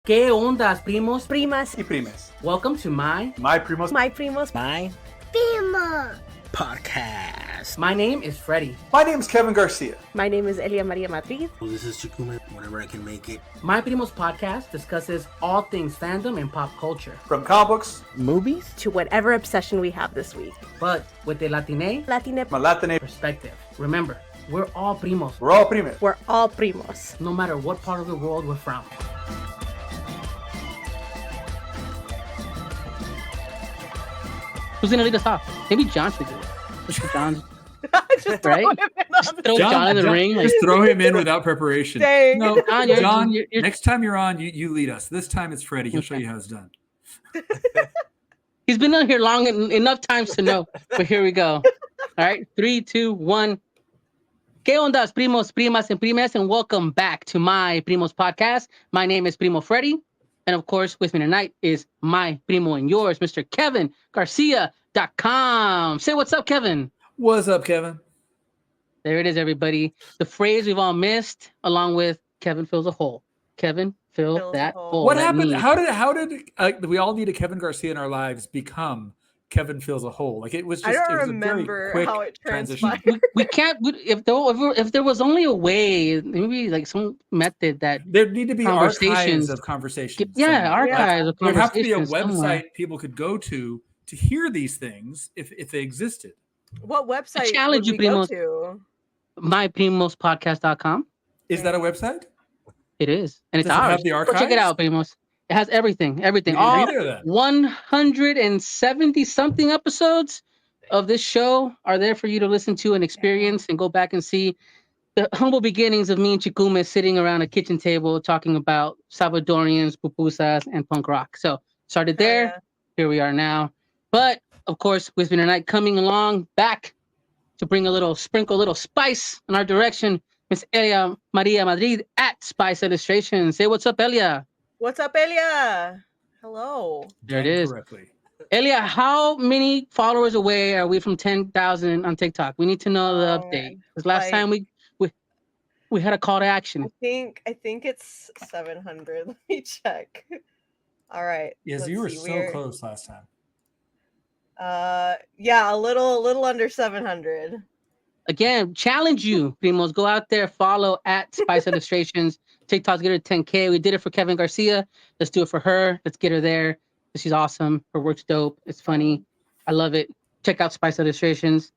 ¿Qué ondas, primos? Primas. Y primes. Welcome to my Primos. My primos. My Primo podcast. My name is Freddie. My name's Kevin Garcia. My name is Elia Maria Madrid. Well, this is Chikume, whenever I can make it. My Primos podcast discusses all things fandom and pop culture, From comic books, Movies? To whatever obsession we have this week. but with a Latine Latine. Malatine. perspective. Remember, we're all primos, We're all primes. We're all primos. no matter what part of the world we're from. Who's gonna lead us off? Maybe John should do it. Mr. John, Just Right? throw him in on the- throw John in the ring. Like, Just throw him in without preparation. Dang. No, John, you're- John, you're- next time you're on, you lead us. This time it's Freddie. He'll show you how it's done. he's been on here long enough times to know. But here we go. All right, 3, 2, 1. ¿Qué ondas, primos, primas, and primes? And welcome back to my Primos podcast. My name is Primo Freddie. And of course, with me tonight is my primo and yours, Mr. Kevin Garcia.com. Say what's up, Kevin. What's up, Kevin? There it is, everybody. The phrase we've all missed, along with Kevin fills a hole. Kevin, fill Fills that a hole. hole. What That happened? need. How did we all need a Kevin Garcia in our lives become Kevin fills a hole? Like it was just. I don't it was a very remember quick how it transition. transpired. We can't. If there was only a way, maybe like some method that. There need to be Conversations. archives of conversations. Yeah, somewhere. archives of There would have to be a conversations website somewhere. people could go to hear these things if they existed. What website challenge would you, we go primos. to? myprimospodcast.com. Is that a website? It is, and it's Does it have ours. the Go check it archives? out, primos. It has everything. We didn't All either of that. 170 something episodes of this show are there for you to listen to and experience, and go back and see the humble beginnings of me and Chikume sitting around a kitchen table talking about Salvadorians, pupusas, and punk rock. So started there. Yeah. Here we are now. But of course, with me tonight coming along back to bring a little spice in our direction, Miss Elia Maria Madrid at Spice Illustration. Say what's up, Elia. What's up, Elia? Hello. There it Done is. Correctly. Elia, how many followers away are we from 10,000 on TikTok? We need to know the update. Because last time we had a call to action. I think it's 700. Let me check. All right. Yes, let's you were see, so we're- close last time. Yeah, a little under 700. Again, challenge you, Primos. Go out there, follow at Spice Illustrations. TikTok's get her 10K. We did it for Kevin Garcia. Let's do it for her. Let's get her there. She's awesome. Her work's dope. It's funny. I love it. Check out Spice Illustrations.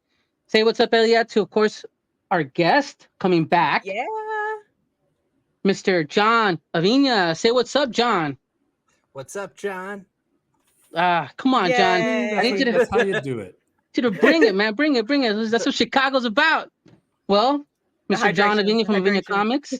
Say what's up, Elia, to, of course, our guest coming back, Yeah. Mr. John Aviña. Say what's up, John. What's up, John? Come on, John. Yay. I need you That's to, how you do it. bring it, man. Bring it. That's what Chicago's about. Well, Mr. John Hydration, Aviña from Aviña hydration. Comics.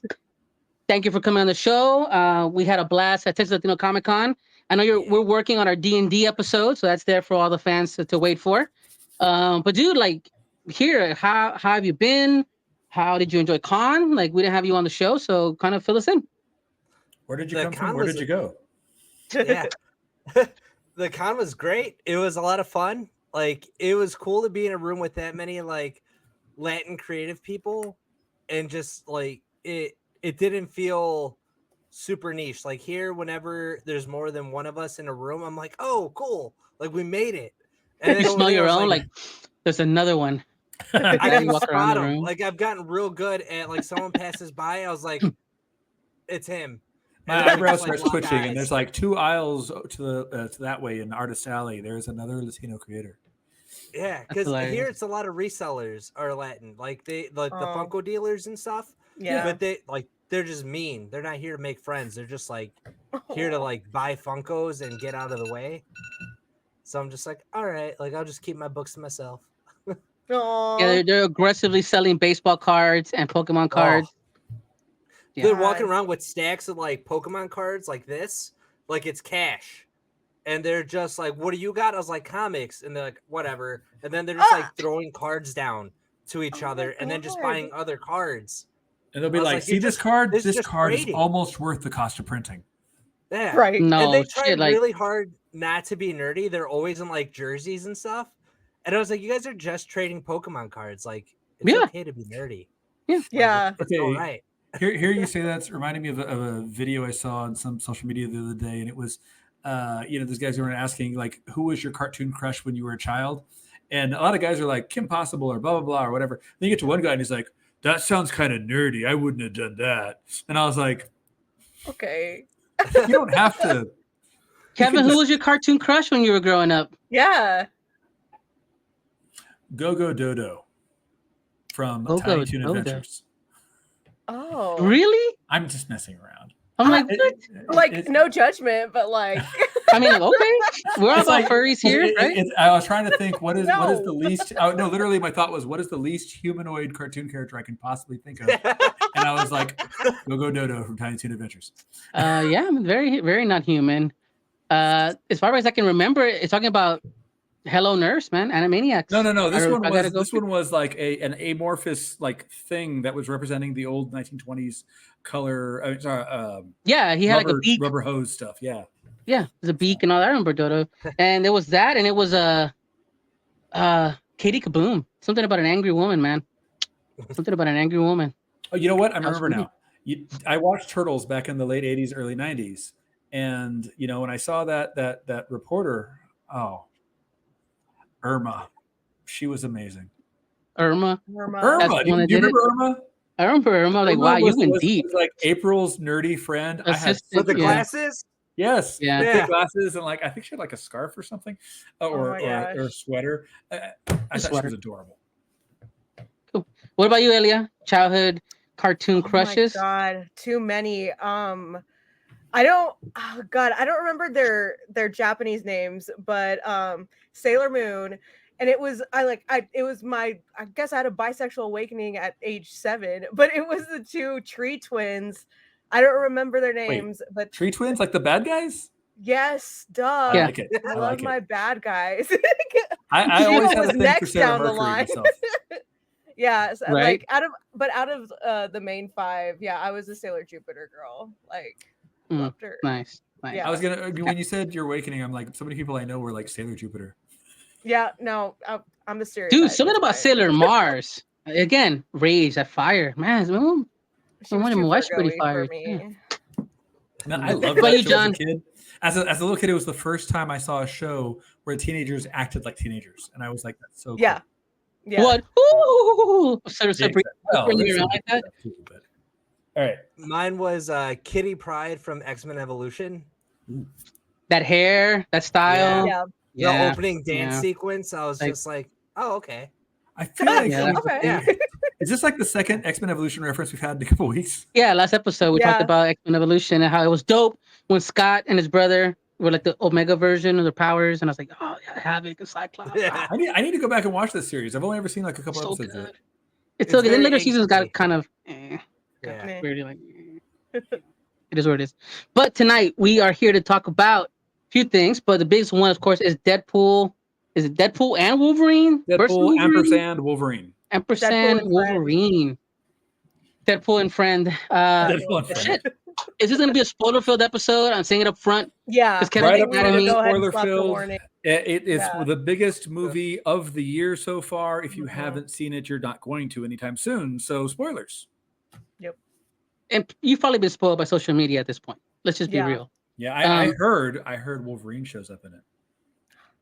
Thank you for coming on the show. We had a blast at Texas Latino Comic Con. I know we're working on our D&D episode, so that's there for all the fans to wait for. But dude, like, here, how have you been? How did you enjoy con? Like, we didn't have you on the show, so kind of fill us in. Where did you The come from? con Where was- did you go? Yeah. The con was great. It was a lot of fun. Like, it was cool to be in a room with that many like Latin creative people, and just like it didn't feel super niche. Like here, whenever there's more than one of us in a room, I'm like, oh, cool. Like we made it. And You over smell there, your I was own, like, there's another one. I you can walk around spot the him. room. Like I've gotten real good at like someone passes by, I was like, it's him. My And then eyebrow just, like, starts lock twitching, eyes. and there's like 2 aisles to that way in Artist Alley. There's another Latino creator. Yeah, because hilarious. here it's a lot of resellers are Latin, like the Funko dealers and stuff. Yeah. But they're just mean. They're not here to make friends. They're just like here to like buy Funkos and get out of the way. So I'm just like, all right, like I'll just keep my books to myself. Aw. Yeah, they're aggressively selling baseball cards and Pokemon cards. Yeah. They're walking around with stacks of like Pokemon cards like this, like it's cash. And they're just like, what do you got? I was like, comics. And they're like, whatever. And then they're just like throwing cards down to each Oh my other and then just God. buying other cards. And they'll be I was like, like, see you're this just- card? it's This just card is trading. almost worth the cost of printing. Yeah. Right. No, And they tried shit, like, really hard not to be nerdy. They're always in like jerseys and stuff. And I was like, you guys are just trading Pokemon cards. Like, it's Yeah. okay to be nerdy. Yeah. Like, Yeah. it's Okay. all right. Here you say that's reminding me of a video I saw on some social media the other day, and it was, those guys who were asking like, who was your cartoon crush when you were a child? And a lot of guys are like Kim Possible or blah blah blah or whatever. Then you get to one guy and he's like, that sounds kind of nerdy. I wouldn't have done that. And I was like, Okay. you don't have to. Kevin, who was your cartoon crush when you were growing up? Yeah. Go Go Dodo from Go Tiny Go Toon Dodo. Adventures. Oh. Really? I'm just messing around. I'm like, what? Like, no judgment, but like. I mean, like, okay, we're all It's about like- furries here, right? I was trying to think what is No. the least. Oh, no, literally, my thought was what is the least humanoid cartoon character I can possibly think of, and I was like, Go Go Dodo from Tiny Toon Adventures. Yeah, I'm very, very not human. As far as I can remember, it's talking about Hello Nurse, man, Animaniacs. No. This I one gotta was go this one was like an amorphous like thing that was representing the old 1920s color. Yeah, he had like a beak. rubber hose stuff. Yeah. Yeah, there's a beak and all that. I remember Dodo, and there was that, and it was Katie Kaboom. Something about an angry woman, man. Something about an angry woman. Oh, you know what? I That was remember now. I watched Turtles back in the late 80s, early 90s. And, when I saw that reporter, Irma, she was amazing. Irma. Norma. That's Irma, the one that do you did it? remember Irma? I remember Irma. Like, Irma wow, you was- went was- deep. was like April's nerdy friend. I had Assistant, With the yeah. glasses? yes, Yeah. thick glasses and like I think she had like a scarf or something, or my or a gosh. swetter. I thought she sweater. was adorable. What about you, Elia? Childhood cartoon crushes? Oh my God, too many. I don't. Oh God, I don't remember their Japanese names, but Sailor Moon, and it was it was my. I guess I had a bisexual awakening at age 7, but it was the two tree twins. I don't remember their names, but Tree twins, like the bad guys. yes, duh. I Yeah. like it. I I love like my it. bad guys. I You always know had a who's thing for next Sarah down the Mercury line? myself. Yeah, so, Right. out of the main 5, yeah, I was a Sailor Jupiter girl. Like, Mm, loved her. Nice. Yeah. I was gonna when you said your awakening, I'm like, so many people I know were like Sailor Jupiter. Yeah, no, I'm a serious. Dude, something about Sailor Mars. Again, rage, that fire. Man, She was one of too my wife's pretty Virgo-y fire. for me. Man, I What loved about that you, show as a John? kid. As a little kid, it was the first time I saw a show where teenagers acted like teenagers, and I was like, "That's so Yeah. cool." Yeah. What? Ooh, sort of Yeah, Sabrina well, running there's around some like that. stuff too, but- all right, Mine was Kitty Pryde from X-Men Evolution. That hair, that style. Yeah. The opening dance yeah. sequence, I was Like- just like, oh, okay. I feel like Yeah. Okay. Yeah. is this like the second X-Men Evolution reference we've had in a couple weeks? Yeah, last episode we talked Yeah. about X-Men Evolution and how it was dope when Scott and his brother were like the Omega version of their powers, and I was like, oh yeah, Havoc and Cyclops. Yeah. I need to go back and watch this series. I've only ever seen like a couple So episodes of good. it. It's so good. Then very later seasons got angsty. kind of Yeah. Meh. weirdly like it is what it is. But tonight we are here to talk about a few things, but the biggest one, of course, is Deadpool. Is it Deadpool and Wolverine? Versus Deadpool, Wolverine? ampersand, Wolverine. Ampersand Deadpool and friend. Wolverine. Deadpool and friend. Deadpool and friend. Shit. Is this gonna be a spoiler-filled episode? I'm saying it up front. Yeah. Because Kevin Right right up we mad need at to me. go ahead and Spoiler slap the filled. warning. It is Yeah. the biggest movie of the year so far. If you Mhm. haven't seen it, you're not going to anytime soon. So spoilers. And you've probably been spoiled by social media at this point. Let's just be Yeah. real. Yeah, I Um, heard Wolverine shows up in it,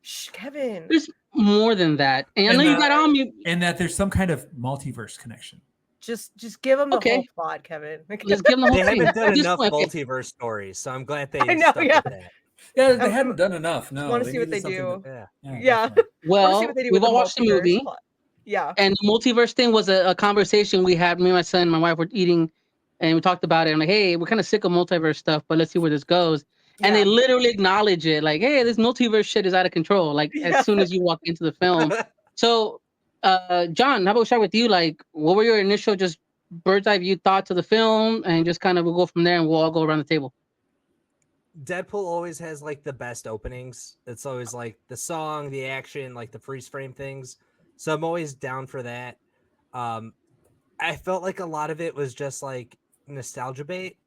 Shh, Kevin. There's more than that. And I And know you the- got on mute. and that there's some kind of multiverse connection. Just give him the Okay. whole plot, Kevin. Just give them the whole They thing. haven't done At this enough point, okay. multiverse stories, so I'm glad they I know, stuck yeah. with that. Yeah, they I'm- hadn't done enough. No, wanna see what needed they something do. that- Yeah. Yeah. definitely. I wanna see Well, what they do we've with all watched the multiverse movie. plot. Yeah. And the multiverse thing was a conversation we had. Me and my son and my wife were eating, and we talked about it. I'm like, hey, we're kind of sick of multiverse stuff, but let's see where this goes. And they Yeah. literally acknowledge it, like, hey, this multiverse shit is out of control. Like Yeah. as soon as you walk into the film. So, John, how about we start with you? Like, what were your initial just bird's eye view thoughts of the film, and just kind of we'll go from there, and we'll all go around the table. Deadpool always has like the best openings. It's always like the song, the action, like the freeze frame things. So I'm always down for that. I felt like a lot of it was just like nostalgia bait.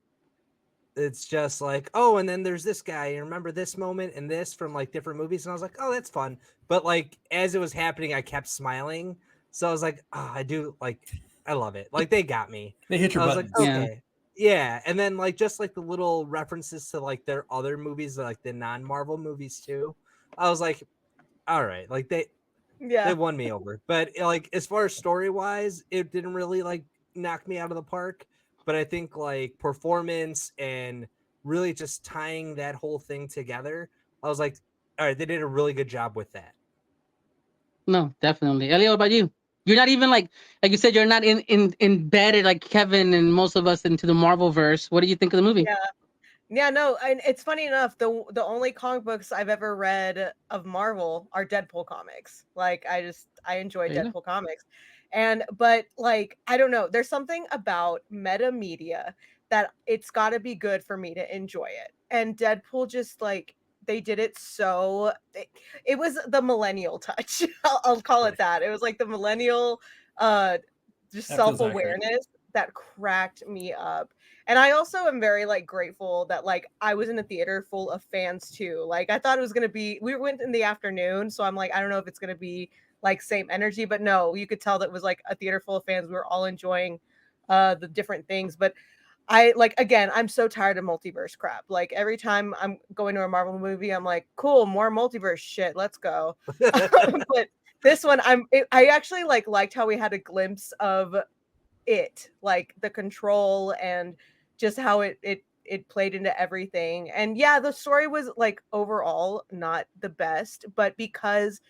It's just like, oh, and then there's this guy, and remember this moment and this from like different movies, and I was like, oh, that's fun. But like as it was happening, I kept smiling. So I was like, oh, I do like I love it. Like they got me. They hit your I was buttons. like, Yeah. okay. Yeah. And then like just like the little references to like their other movies, like the non-Marvel movies too. I was like, all right, like they Yeah. won me over. But like as far as story wise, it didn't really like knock me out of the park. But I think like performance and really just tying that whole thing together, I was like, all right, they did a really good job with that. No, definitely. Elio, what about you? You're not even like you said, you're not embedded like Kevin and most of us into the Marvel verse. What do you think of the movie? Yeah. Yeah, no, and it's funny enough, the only comic books I've ever read of Marvel are Deadpool comics. Like I enjoy There you go. Deadpool comics. But like I don't know, there's something about meta media that it's got to be good for me to enjoy it. And Deadpool just like they did it so it was the millennial touch. I'll call it that. It was like the millennial just That feels accurate. self-awareness that cracked me up. And I also am very like grateful that like I was in a theater full of fans too. Like I thought it was gonna be. We went in the afternoon, so I'm like I don't know if it's gonna be like same energy, but no, you could tell that it was like a theater full of fans. We were all enjoying the different things. But I like again, I'm so tired of multiverse crap. Like every time I'm going to a Marvel movie, I'm like, cool, more multiverse shit. Let's go. But this one, I actually liked how we had a glimpse of it, like the control and just how it played into everything. And yeah, the story was like overall not the best, but because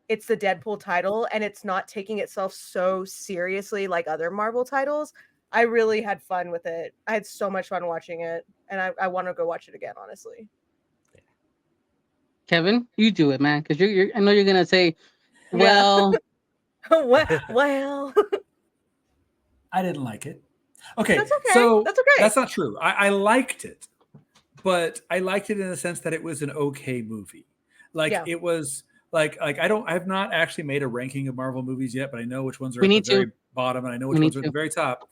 it's the Deadpool title and it's not taking itself so seriously like other Marvel titles, I really had fun with it. I had so much fun watching it, and I want to go watch it again, honestly. Kevin, you do it, man, because you're. I know you're gonna say, well, well, I didn't like it. Okay, that's okay. so That's okay. that's not true. I liked it, but I liked it in the sense that it was an okay movie. Like Yeah. it was like I've not actually made a ranking of Marvel movies yet, but I know which ones are We at the need to. very bottom and I know We which need ones are at to. the very top.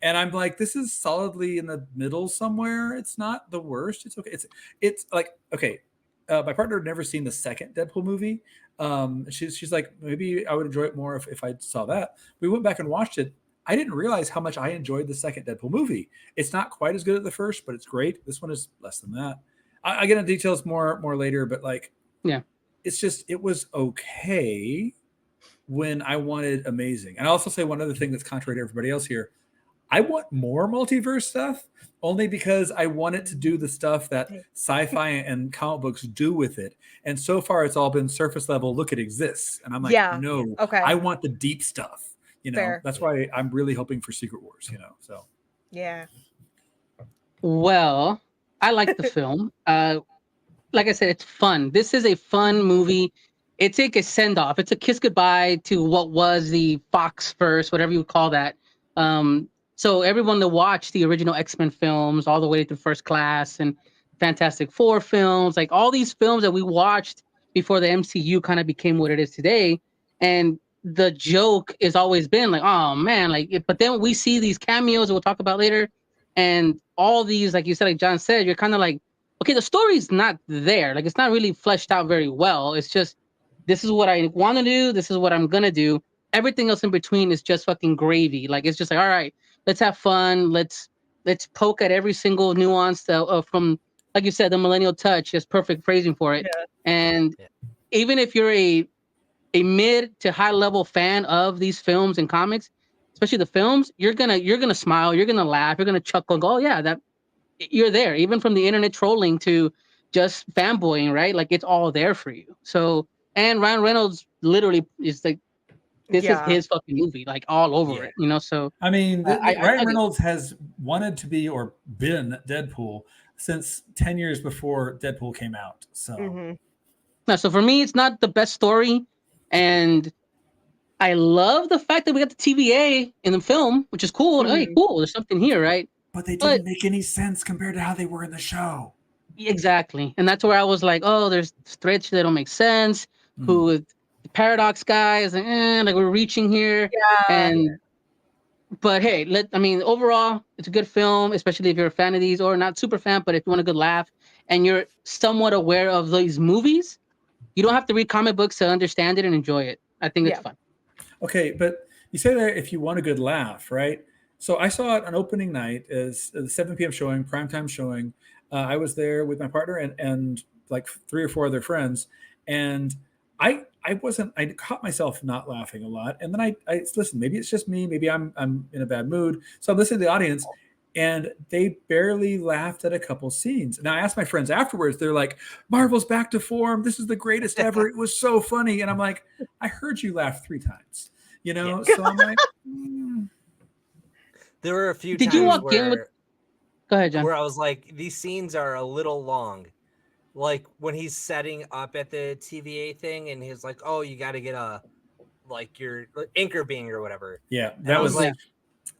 And I'm like, this is solidly in the middle somewhere. It's not the worst. It's okay. It's like okay. My partner had never seen the second Deadpool movie. She's like, maybe I would enjoy it more if I saw that. We went back and watched it. I didn't realize how much I enjoyed the second Deadpool movie. It's not quite as good as the first, but it's great. This one is less than that. I get into details more later, but like, Yeah. it's just it was okay when I wanted amazing. And I also say one other thing that's contrary to everybody else here. I want more multiverse stuff only because I want it to do the stuff that sci-fi and comic books do with it. And so far, it's all been surface level. Look, it exists, and I'm like, Yeah. no, Okay. I want the deep stuff. You know, Fair. that's why I'm really hoping for Secret Wars. You know, so Yeah. Well, I like the film. Like I said, it's fun. This is a fun movie. It's like a send off. It's a kiss goodbye to what was the Fox first, whatever you would call that. So everyone that watched the original X-Men films all the way to First Class and Fantastic Four films, like all these films that we watched before the MCU kind of became what it is today. And the joke has always been like, oh man, but then we see these cameos that we'll talk about later, and all these, like you said, like John said, you're kind of like, okay, the story's not there. Like it's not really fleshed out very well. It's just, this is what I want to do. This is what I'm gonna do. Everything else in between is just fucking gravy. Like it's just like, all right, let's have fun. Let's poke at every single nuance from, like you said, the millennial touch is perfect phrasing for it. Yeah. And even if you're a mid to high level fan of these films and comics, especially the films, you're gonna smile, you're gonna laugh, you're gonna chuckle, and go, oh yeah, that you're there. Even from the internet trolling to just fanboying, right? Like it's all there for you. So, and Ryan Reynolds literally is like, this is his fucking movie, like all over it, you know. So I mean, I Ryan Reynolds has wanted to be or been Deadpool since 10 years before Deadpool came out. So, no, so for me, it's not the best story, and I love the fact that we got the TVA in the film, which is cool. Hey, cool, there's something here, right? But they didn't make any sense compared to how they were in the show. Exactly, and that's where I was like, oh, there's threads that don't make sense. Who the paradox guy is like, like we're reaching here, but hey, overall, it's a good film, especially if you're a fan of these, or not super fan, but if you want a good laugh and you're somewhat aware of these movies, you don't have to read comic books to understand it and enjoy it. I think it's fun. Okay, but you say that if you want a good laugh, right? So I saw it on opening night as the 7 p.m. showing, primetime showing. I was there with my partner and like 3 or 4 other friends, and I caught myself not laughing a lot, and then I listen. Maybe it's just me. Maybe I'm in a bad mood. So I'm listening to the audience, and they barely laughed at a couple scenes. And I asked my friends afterwards. They're like, "Marvel's back to form. This is the greatest ever. It was so funny." And I'm like, "I heard you laugh 3 times." You know, so I'm like, There were a few Did times you walk where, in with? Go ahead, John. where I was like, these scenes are a little long. Like when he's setting up at the TVA thing and he's like, "Oh, you got to get your anchor being or whatever." yeah, And that I was like,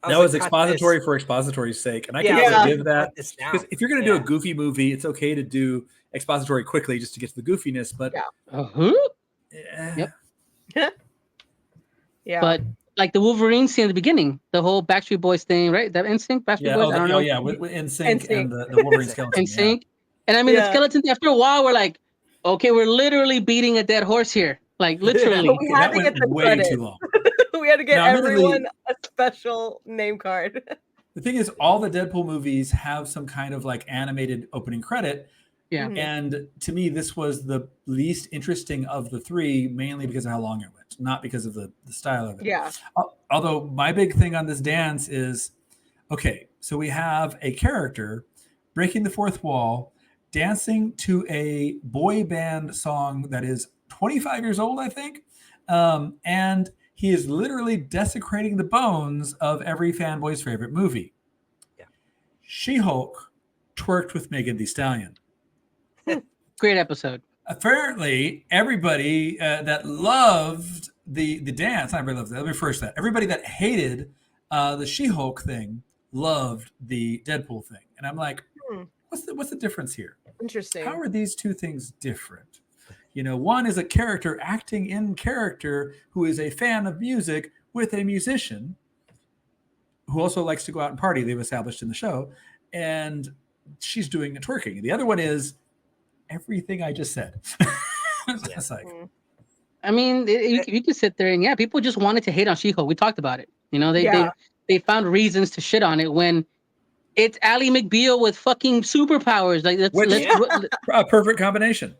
that was "Cut expository this." for expository's sake, and I Yeah, can I was like, forgive that cut this down. because if you're going to do a Yeah. goofy movie, it's okay to do expository quickly just to get to the goofiness. But Uh-huh. eh, Yep. Yeah. But like the Wolverine scene at the beginning, the whole Backstreet Boys thing, right? That NSYNC, Backstreet yeah, Boys. I don't know. yeah, with NSYNC and the Wolverine skeleton. Yeah. NSYNC. And I mean, the Yeah. skeletons. After a while, we're like, okay, we're literally beating a dead horse here. Like literally. But we had That to get went the way credit. too long. We had to get Now, admittedly- everyone a special name card. The thing is, all the Deadpool movies have some kind of like animated opening credit. Yeah. Mhm. And to me, this was the least interesting of the 3, mainly because of how long it went, not because of the style of it. Yeah. Although my big thing on this dance is, okay, so we have a character breaking the fourth wall, dancing to a boy band song that is 25 years old, I think. And he is literally desecrating the bones of every fanboy's favorite movie. Yeah. She-Hulk twerked with Megan Thee Stallion. Great episode. Apparently, everybody that loved the dance, not everybody loved that. Let me first that. Everybody that hated the She-Hulk thing loved the Deadpool thing, and I'm like, what's the difference here? Interesting. How are these two things different? You know, one is a character acting in character who is a fan of music with a musician who also likes to go out and party. They've established in the show, and she's doing twerking. The other one is everything I just said. It's like, I mean, you can sit there and yeah, people just wanted to hate on She-Hulk. We talked about it. You know, they found reasons to shit on it when it's Ally McBeal with fucking superpowers. Like let's a perfect combination.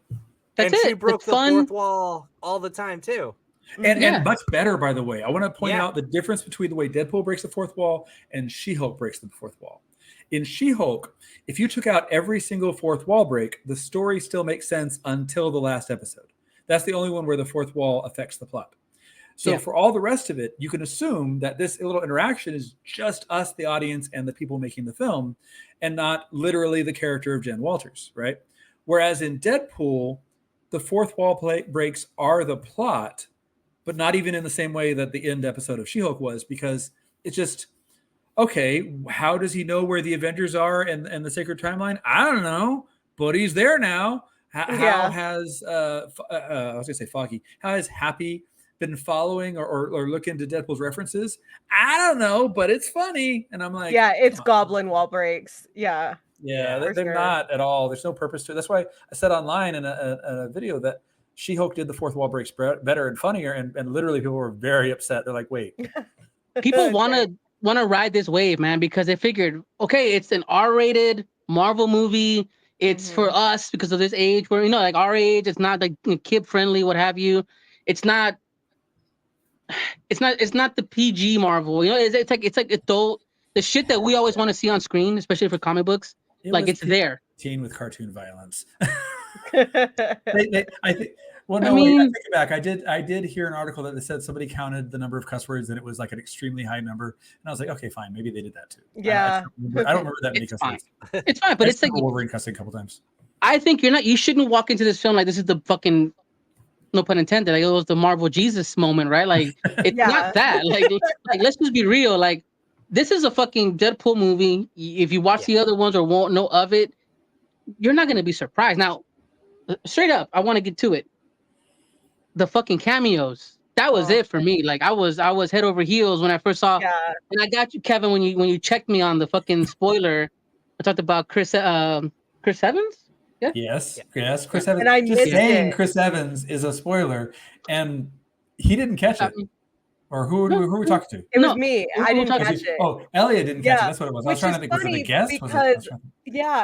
That's and it. she broke it's the fun. fourth wall all the time too. And much better, by the way. I want to point out the difference between the way Deadpool breaks the fourth wall and She-Hulk breaks the fourth wall. In She-Hulk, if you took out every single fourth wall break, the story still makes sense until the last episode. That's the only one where the fourth wall affects the plot. So for all the rest of it, you can assume that this little interaction is just us, the audience, and the people making the film, and not literally the character of Jen Walters, right? Whereas in Deadpool, the fourth wall breaks are the plot, but not even in the same way that the end episode of She-Hulk was, because it's just, okay, how does he know where the Avengers are and the Sacred Timeline? I don't know, but he's there now. How has, I was going to say Foggy, how has Happy been following or looking into Deadpool's references? I don't know, but it's funny. And I'm like, yeah, it's goblin wall breaks. Yeah. Yeah, for they're sure. not at all. There's no purpose to it. That's why I said online in a video that She-Hulk did the fourth wall breaks better and funnier, and literally people were very upset. They're like, wait. People want to ride this wave, man, because they figured, okay, it's an R-rated Marvel movie. It's for us because of this age where, you know, like our age, it's not like kid friendly, what have you. It's not the PG Marvel. You know, it's like adult, the shit that we always want to see on screen, especially for comic books. It's there. Teen with cartoon violence. I think. Well, no, I mean, wait, I take it back. I did hear an article that said somebody counted the number of cuss words and it was like an extremely high number. And I was like, okay, fine, maybe they did that too. Yeah. I don't remember that many cuss words. It's fine, but it's like Wolverine cussing a couple times. I think you shouldn't walk into this film like this is the fucking, no pun intended, like it was the Marvel Jesus moment, right? Like it's not that. Like let's just be real. Like this is a fucking Deadpool movie. If you watch the other ones or won't know of it, you're not gonna be surprised. Now, straight up, I want to get to it. The fucking cameos. That was it for me. Like I was head over heels when I first saw. Yeah. And I got you, Kevin, when you checked me on the fucking spoiler. I talked about Chris Evans. Yeah. Yes, Chris Evans. And I just missed saying it. Chris Evans is a spoiler, and he didn't catch it. Or who are we talking to? It was No, me. who- I who didn't talking catch to? it. Oh, Elliot didn't catch it. Yeah, That's what it was. I was which trying is to think, was it a funny guest?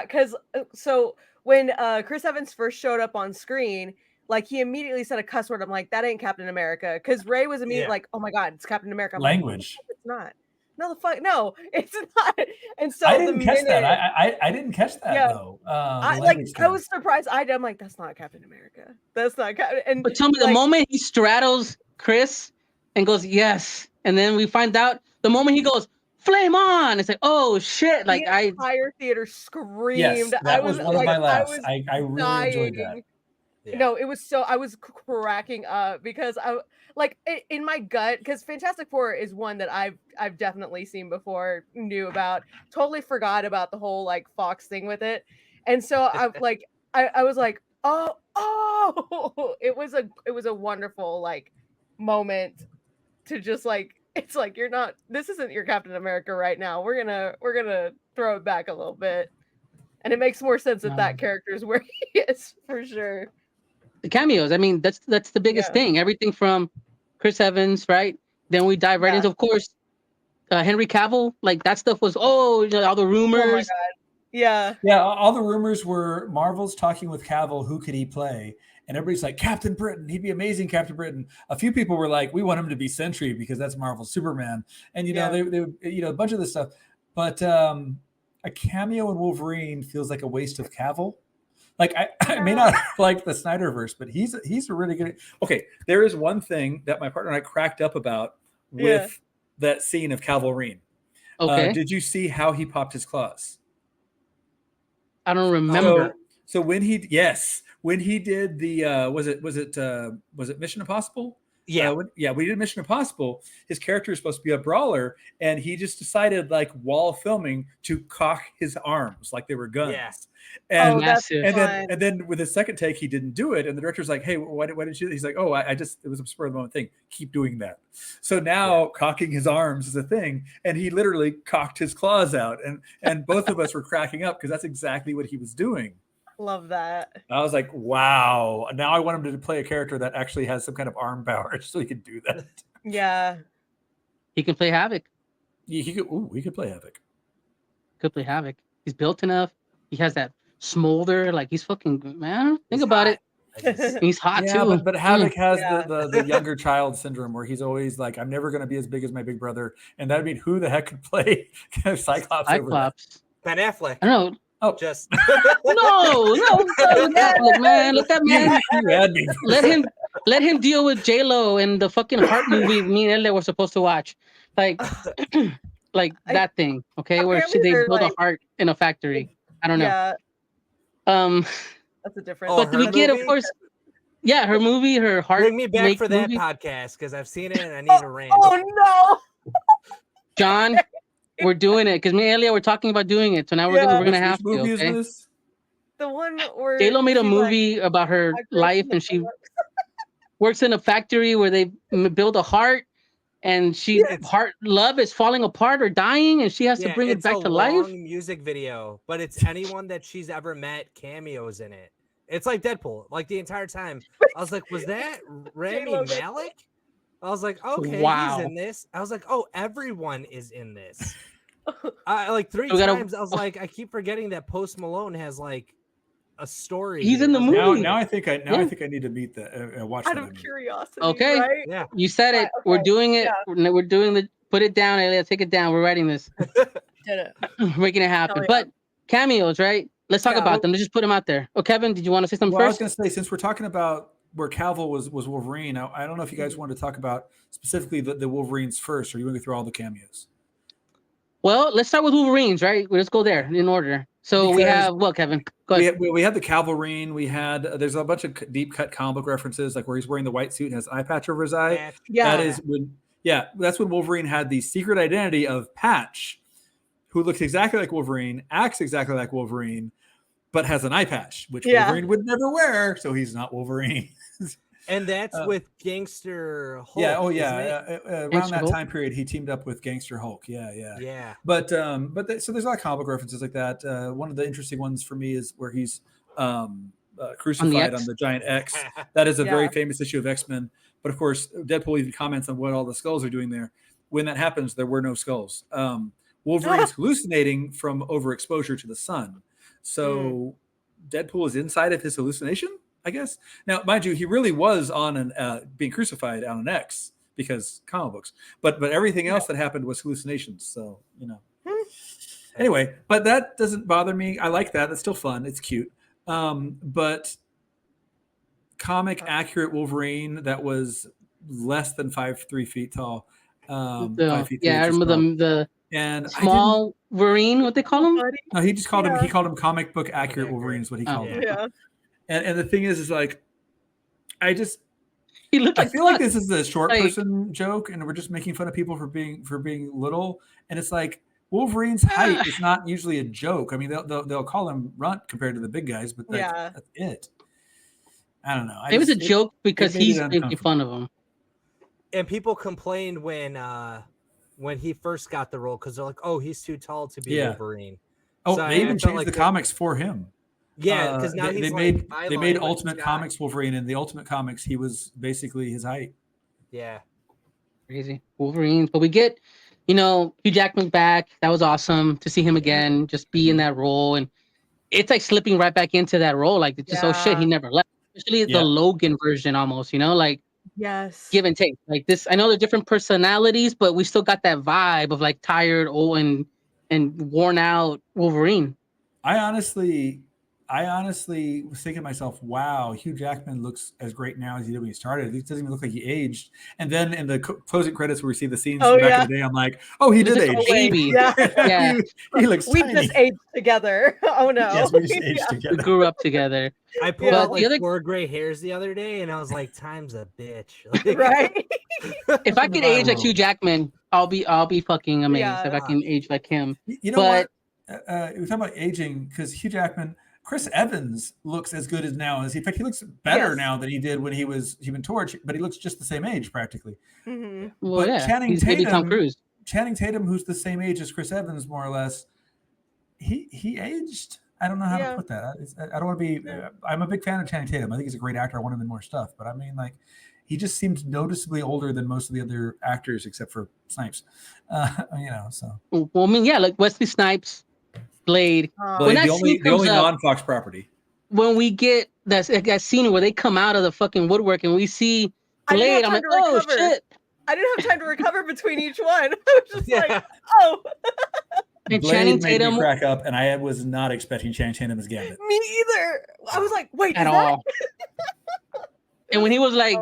because so when Chris Evans first showed up on screen, like he immediately said a cuss word. I'm like, that ain't Captain America. Because Ray was immediately like, oh my god, it's Captain America. I'm Language. like, it's not. No, the fuck, no, it's not. And so I the didn't catch minute, that. I didn't catch that Yeah. though. I was surprised. I'm like, that's not Captain America. That's not Captain. And But tell me, the like, moment he straddles Chris and goes, yes, and then we find out the moment he goes, flame on, it's like, oh shit. Like the entire theater screamed. Yes, that I was was one of like, my I laughs. was I really enjoyed that. dying. Yeah. No, it was so I was cracking up because I like in my gut, because Fantastic Four is one that I've definitely seen before, knew about, totally forgot about the whole like Fox thing with it. And so I was like, oh, it was a wonderful like moment to just like, it's like, this isn't your Captain America right now. We're gonna throw it back a little bit. And it makes more sense that that character is where he is for sure. The cameos. I mean, that's the biggest thing. Everything from Chris Evans, right? Then we dive right into, of course, Henry Cavill. Like that stuff was all the rumors. Oh my god. Yeah. Yeah, all the rumors were Marvel's talking with Cavill, who could he play? And everybody's like, Captain Britain, he'd be amazing, Captain Britain. A few people were like, we want him to be Sentry because that's Marvel's Superman. And they a bunch of this stuff. But a cameo in Wolverine feels like a waste of Cavill. Like I may not like the Snyderverse, but he's a really good. Okay, there is one thing that my partner and I cracked up about with that scene of Wolverine. Okay. Did you see how he popped his claws? I don't remember. So when he did the was it Mission Impossible? Yeah. When he did Mission Impossible, his character is supposed to be a brawler, and he just decided, like, while filming, to cock his arms like they were guns. Yeah. And, Massive. and then with the second take, he didn't do it, and the director's like, "Hey, why didn't you?" He's like, "Oh, I just, it was a spur of the moment thing. Keep doing that." So now cocking his arms is a thing, and he literally cocked his claws out, and both of us were cracking up because that's exactly what he was doing. Love that. I was like, wow. Now I want him to play a character that actually has some kind of arm power so he can do that. Yeah. He can play Havoc. He could play Havoc. Could play Havoc. He's built enough. He has that smolder. Like he's fucking, man. Think He's about hot. it. He's hot too. But Havoc has the younger child syndrome where he's always like, I'm never going to be as big as my big brother. And that'd mean who the heck could play Cyclops over that? Ben Affleck. I don't know. Oh, Just no, man. Let that man. You had me. Let him deal with J-Lo and the fucking Heart movie me and Ellie were supposed to watch, like that thing. Okay, where they build a heart in a factory. I don't know. Yeah. That's a different. But we get, of course, her movie, her Heart. Bring me back for that movie. podcast because I've seen it and I need a rant. Oh no, John. We're doing it because me and Elia were talking about doing it. So now we're gonna have to. Movie Okay? is this? the one where J-Lo made a movie about her life, and she works in a factory where they build a heart, and love is falling apart or dying, and she has to bring it back to life. It's a long music video, but it's anyone that she's ever met cameos in it. It's like Deadpool. Like the entire time, I was like, was that Rami Malek? I was like, okay, he's in this. I was like, oh, everyone is in this. Like three times, I was like, I keep forgetting that Post Malone has like a story. He's in the movie. Now I think I need to meet that. Watch out that of movie. curiosity. Okay. Right? Yeah. You said it. Okay. We're doing it. Yeah. We're doing the. Put it down, Elia. Take it down. We're writing this. Did it. Making it happen. But cameos, right? Let's talk about them. Let's just put them out there. Oh, Kevin, did you want to say something first? I was going to say, since we're talking about where Cavill was Wolverine, I don't know if you guys wanted to talk about specifically the Wolverines first, or you want to go through all the cameos? Well, let's start with Wolverines, right? Let's go there in order. So we have, Kevin, go ahead. We had the Wolverine. We had, there's a bunch of deep cut comic book references, like where he's wearing the white suit and has an eye patch over his eye. Yeah. That's when Wolverine had the secret identity of Patch, who looks exactly like Wolverine, acts exactly like Wolverine, but has an eye patch, which Wolverine would never wear, so he's not Wolverine. And that's with Gangster Hulk. Yeah. Oh, yeah. Around that time period, he teamed up with Gangster Hulk. Yeah. But so there's a lot of comic book references like that. One of the interesting ones for me is where he's crucified on X. the giant X. That is a very Yeah. famous issue of X-Men. But of course, Deadpool even comments on what all the skulls are doing there. When that happens, there were no skulls. Wolverine's hallucinating from overexposure to the sun. So Deadpool is inside of his hallucination, I guess. Now, mind you, he really was on being crucified on an X because comic books. But everything else that happened was hallucinations. So, Anyway, but that doesn't bother me. I like that. That's still fun. It's cute. But comic accurate Wolverine that was less than 3 feet tall. 5 feet. Yeah, I remember the and small Wolverine, what they call him? No, he just called him. He called him comic book accurate Wolverine is what he called him. Yeah. And the thing is like, I Like feel like this is a short person joke, and we're just making fun of people for being little. And it's like Wolverine's height is not usually a joke. I mean, they'll call him runt compared to the big guys, but that's it. I don't know. It was a joke because he's making fun of him. And people complained when he first got the role because they're like, "Oh, he's too tall to be Wolverine." Oh, so they even changed the comics for him. Yeah, because now they made Ultimate Comics Wolverine, and the Ultimate Comics he was basically his height. Yeah, crazy Wolverines, but we get Hugh Jackman back. That was awesome to see him again, just be in that role, and it's like slipping right back into that role. Like it's just oh shit, he never left. Especially the Logan version, almost. Like yes, give and take. Like this, I know they're different personalities, but we still got that vibe of like tired, old, and worn out Wolverine. I honestly was thinking to myself, wow, Hugh Jackman looks as great now as he did when he started. He doesn't even look like he aged. And then in the closing credits where we see the scenes from back in the day, I'm like, oh, he did age. Baby. Yeah. he looks we tiny. just aged together. Oh no. Yes, we just aged together. We grew up together. I pulled out like 4 gray hairs the other day, and I was like, time's a bitch. Right? If I could age like Hugh Jackman, I'll be fucking amazed if I can age like him. You know what? We're talking about aging because Hugh Jackman, Chris Evans looks as good as now as in fact he looks better now than he did when he was Human Torch, but he looks just the same age practically. Mm-hmm. Well, but Channing Tatum, who's the same age as Chris Evans, more or less, he aged. I don't know how to put that. I don't want to be. I'm a big fan of Channing Tatum. I think he's a great actor. I want him in more stuff. But I mean, like, he just seems noticeably older than most of the other actors, except for Snipes. So. Well, I mean, like Wesley Snipes, Blade. The only non-Fox property. When we get that scene where they come out of the fucking woodwork and we see Blade, I'm like, oh shit! I didn't have time to recover between each one. I was just like, oh. And Blade Channing made Tatum me crack up, and I was not expecting Channing Tatum as Gambit. Me either. I was like, wait, at all. And when he was like,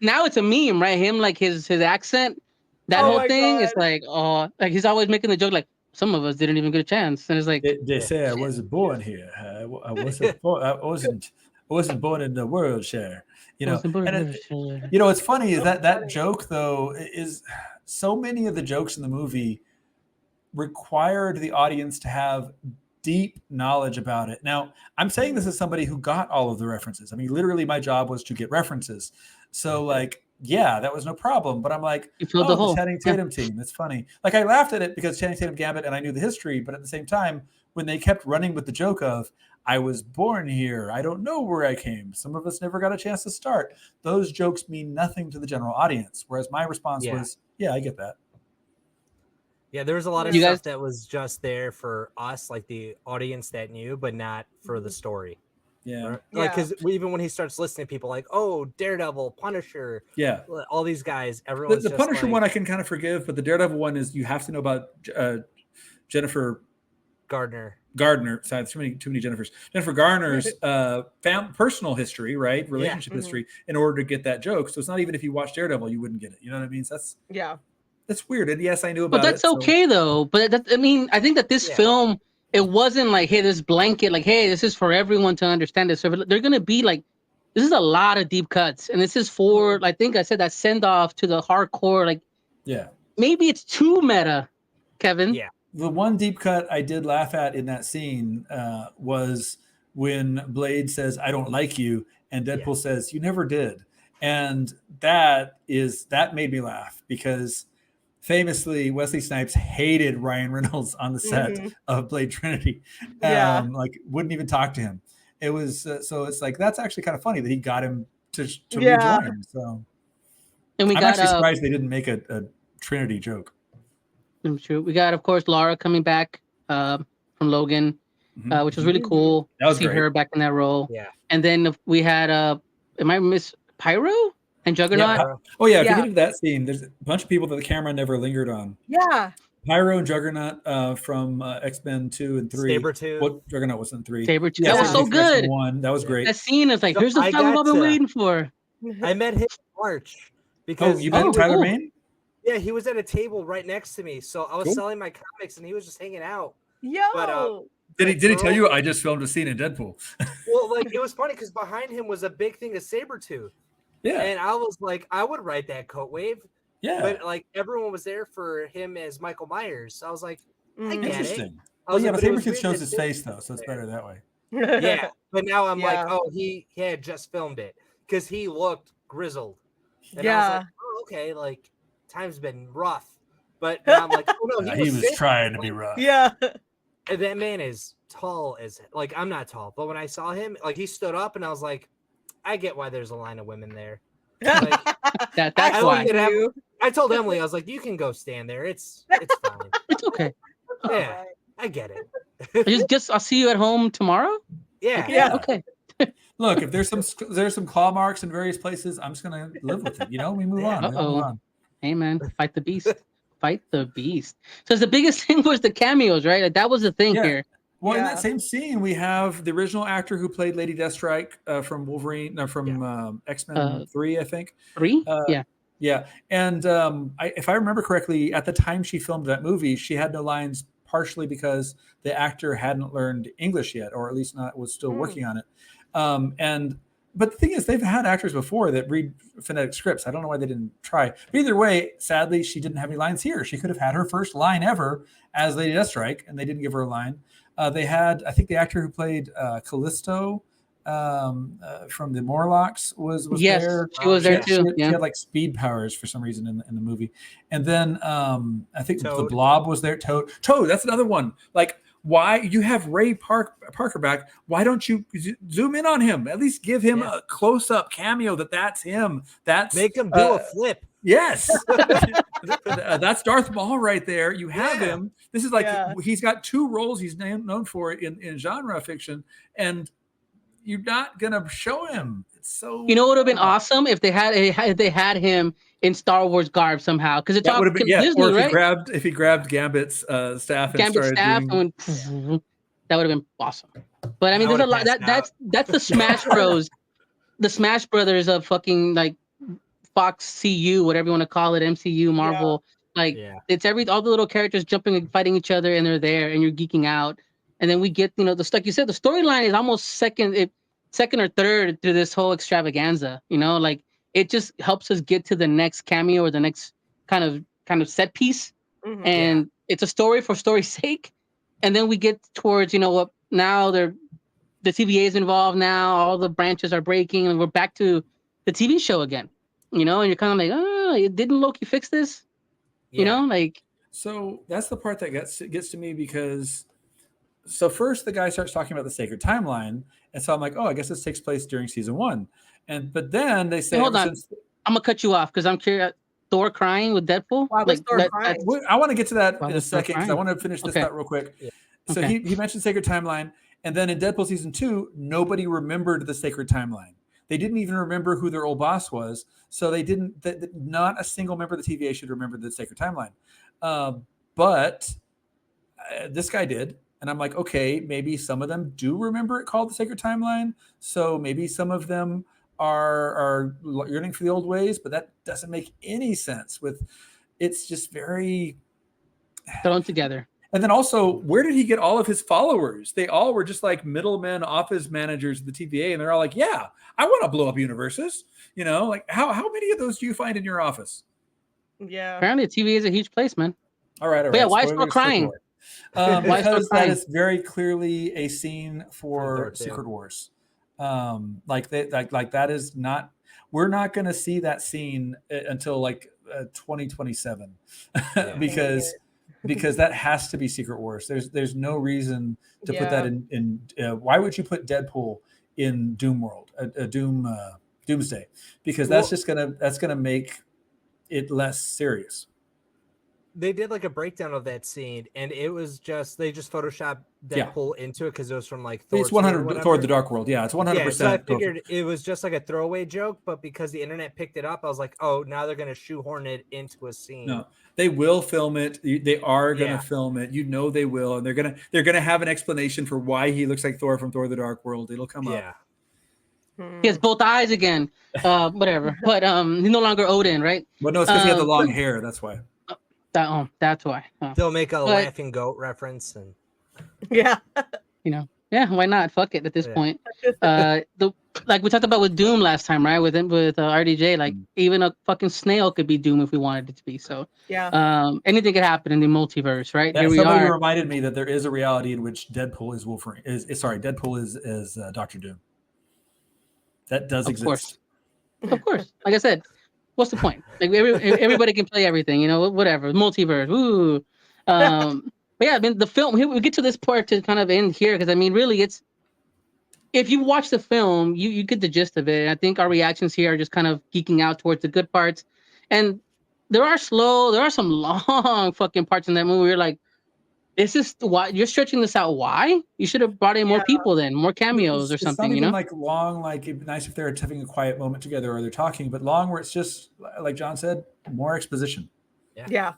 now it's a meme, right? Him like his accent, that whole thing is like, like he's always making the joke like some of us didn't even get a chance, and it's like they say I wasn't born here. I wasn't born in the world share. What's funny is that joke though is so many of the jokes in the movie required the audience to have deep knowledge about it. Now, I'm saying this as somebody who got all of the references. I mean, literally my job was to get references. So like, yeah, that was no problem. But I'm like, the Channing Tatum team. That's funny. Like I laughed at it because Channing Tatum Gambit and I knew the history, but at the same time, when they kept running with the joke of, I was born here. I don't know where I came. Some of us never got a chance to start. Those jokes mean nothing to the general audience. Whereas my response was, yeah, I get that. Yeah, there was a lot of stuff that was just there for us, like the audience that knew, but not for the story. Yeah. Right? Like, because even when he starts listening, people like, oh, Daredevil, Punisher. Yeah. All these guys, everyone's the Punisher one I can kind of forgive, but the Daredevil one is you have to know about Jennifer Gardner. Sorry, too many Jennifers. Jennifer Garner's personal history, right? Relationship history in order to get that joke. So it's not even if you watch Daredevil, you wouldn't get it. You know what I mean? So that's weird. And yes, I knew about it. But that's okay though. But I think that this film, it wasn't like, hey, this blanket, like, hey, this is for everyone to understand this. So they're gonna be like, this is a lot of deep cuts, and this is for, I think I said that send off to the hardcore. Like, maybe it's too meta, Kevin. Yeah. The one deep cut I did laugh at in that scene was when Blade says, "I don't like you," and Deadpool says, "You never did," and that made me laugh because. Famously, Wesley Snipes hated Ryan Reynolds on the set of Blade Trinity. Like, wouldn't even talk to him. It was so it's like that's actually kind of funny that he got him to Yeah. rejoin. So And we I'm got actually surprised they didn't make a Trinity joke. true. We got, of course, Laura coming back from Logan, which was really cool. That was to see great. her back in that role. Yeah. And then we had am I Miss Pyro and Juggernaut? Yeah. Oh yeah, if you Yeah. get into that scene, there's a bunch of people that the camera never lingered on. Yeah. Pyro and Juggernaut from X-Men 2 and 3. Sabretooth. Well, Juggernaut was in 3. Saber-tooth. Yeah, That was so Sabretooth from good. 1. That was great. That scene is like, So here's the I fight we've got all been to- waiting for. I met him in March Oh, because you met Oh, Tyler cool. Mane? yeah, he was at a table right next to me. So I was Cool. selling my comics and he was just hanging out. Yo. But, Did he tell you I just filmed a scene in Deadpool? Well, like it was funny because behind him was a big thing of Sabretooth. Yeah. And I was like, I would write that coat wave. Yeah. But like everyone was there for him as Michael Myers. So I was like, I get it. Interesting. I Well, was yeah, like, but it was Sabretooth weird shows that his this face though, was so it's there. better that way. Yeah. But now I'm Yeah. like, oh, he had just filmed it because he looked grizzled. And I was Yeah. like, oh, okay, like time's been rough. But now I'm like, oh no, He was sick. trying to be rough. Yeah. And that man is tall as like I'm not tall, but when I saw him, like he stood up and I was like, I get why there's a line of women there. Like, That's I why. looked at him, I told Emily, I was like, you can go stand there. It's fine. It's okay. Yeah, I get it. I'll see you at home tomorrow. Yeah. Yeah. Okay. Look, if there's some claw marks in various places, I'm just gonna live with it. You know, we move on. We all move on. Hey man, fight the beast. Fight the beast. So the biggest thing was the cameos, right? Like, that was the thing Yeah. here. Well, in Yeah. that same scene, we have the original actor who played Lady Deathstrike from Wolverine, no, from X-Men 3, I think. 3? Yeah. Yeah. And if I remember correctly, at the time she filmed that movie, she had no lines, partially because the actor hadn't learned English yet, or at least not was still working on it. But the thing is, they've had actors before that read phonetic scripts. I don't know why they didn't try. But either way, sadly, she didn't have any lines here. She could have had her first line ever as Lady Deathstrike, and they didn't give her a line. They had, I think, the actor who played Callisto from the Morlocks was Yes, there. she was there too. She had like speed powers for some reason in the movie. And then I think the Toad. Blob was there. Toad, that's another one. Like, why you have Ray Parker back? Why don't you zoom in on him? At least give him a close-up cameo that's him. That's Make him do a flip. Yes, that's Darth Maul right there. You have him. This is like he's got 2 roles he's known for in genre fiction, and you're not gonna show him. It's so. You know what would have been awesome if they had him in Star Wars garb somehow, because it's That all would have been Disney, or right? if he grabbed Gambit's staff and Gambit started staff doing, and went, that would have been awesome. But I mean, I there's a would've lot. passed That's the Smash Bros. The Smash Brothers of fucking like Fox CU, whatever you want to call it, MCU, Marvel. Like it's all the little characters jumping and fighting each other, and they're there, and you're geeking out. And then we get, like you said, the storyline is almost second or third to this whole extravaganza. Like it just helps us get to the next cameo or the next kind of set piece, and it's a story for story's sake. And then we get towards, what now the TVA is involved now, all the branches are breaking, and we're back to the TV show again. And you're kind of like, oh, didn't Loki fix this? Like. So that's the part that gets to me because. So first, the guy starts talking about the sacred timeline, and so I'm like, oh, I guess this takes place during season 1, but then they say, Hold on, I'm gonna cut you off because I'm curious. Thor crying with Deadpool. Why was Thor crying? I want to get to that Why in a was Thor second because I want to finish this thought real quick. Yeah. So he mentioned sacred timeline, and then in Deadpool season 2, nobody remembered the sacred timeline. They didn't even remember who their old boss was, so they didn't. Not a single member of the TVA should remember the sacred timeline, but this guy did. And I'm like, okay, maybe some of them do remember it called the sacred timeline. So maybe some of them are yearning for the old ways, but that doesn't make any sense. It's just very thrown together. And then also, where did he get all of his followers? They all were just like middlemen, office managers of the TVA, and they're all like, yeah, I want to blow up universes. Like how many of those do you find in your office? Yeah. Apparently, the TVA is a huge place, man. All right. But yeah, why is Thor crying? Because that is very clearly a scene for Secret Wars. That is not. We're not going to see that scene until 2027, because because that has to be Secret Wars. There's no reason to put that in. Why would you put Deadpool in Doom World, a Doomsday? Because that's gonna make it less serious. They did like a breakdown of that scene, and it was just they just photoshopped Deadpool into it because it was from like Thor. It's 100 Thor: The Dark World. Yeah, it's 100%. Yeah, so I figured it was just like a throwaway joke, but because the internet picked it up, I was like, oh, now they're gonna shoehorn it into a scene. No, they will film it. They are gonna film it. You know they will, and they're gonna have an explanation for why he looks like Thor from Thor: The Dark World. It'll come up. He has both eyes again. Whatever. But he's no longer Odin, right? But no, it's because he had the long hair. That's why. That's why. They'll make a laughing goat reference, and yeah, why not? Fuck it at this point. Like we talked about with Doom last time, right? With RDJ, like even a fucking snail could be Doom if we wanted it to be. So anything could happen in the multiverse, right? Here we somebody are. reminded me that there is a reality in which Deadpool is Wolverine. Deadpool is Doctor Doom. That does exist. Of course. Like I said. What's the point? Like everybody can play everything, whatever. Multiverse. Ooh. But yeah, I mean the film. We get to this part to kind of end here because I mean, really, it's if you watch the film, you get the gist of it. And I think our reactions here are just kind of geeking out towards the good parts, and there are some long fucking parts in that movie. You're like, this is why you're stretching this out. Why? You should have brought in more people then, more cameos or something. It's not even like long. Like it'd be nice if they're having a quiet moment together or they're talking, but long where it's just like John said, more exposition. Yeah.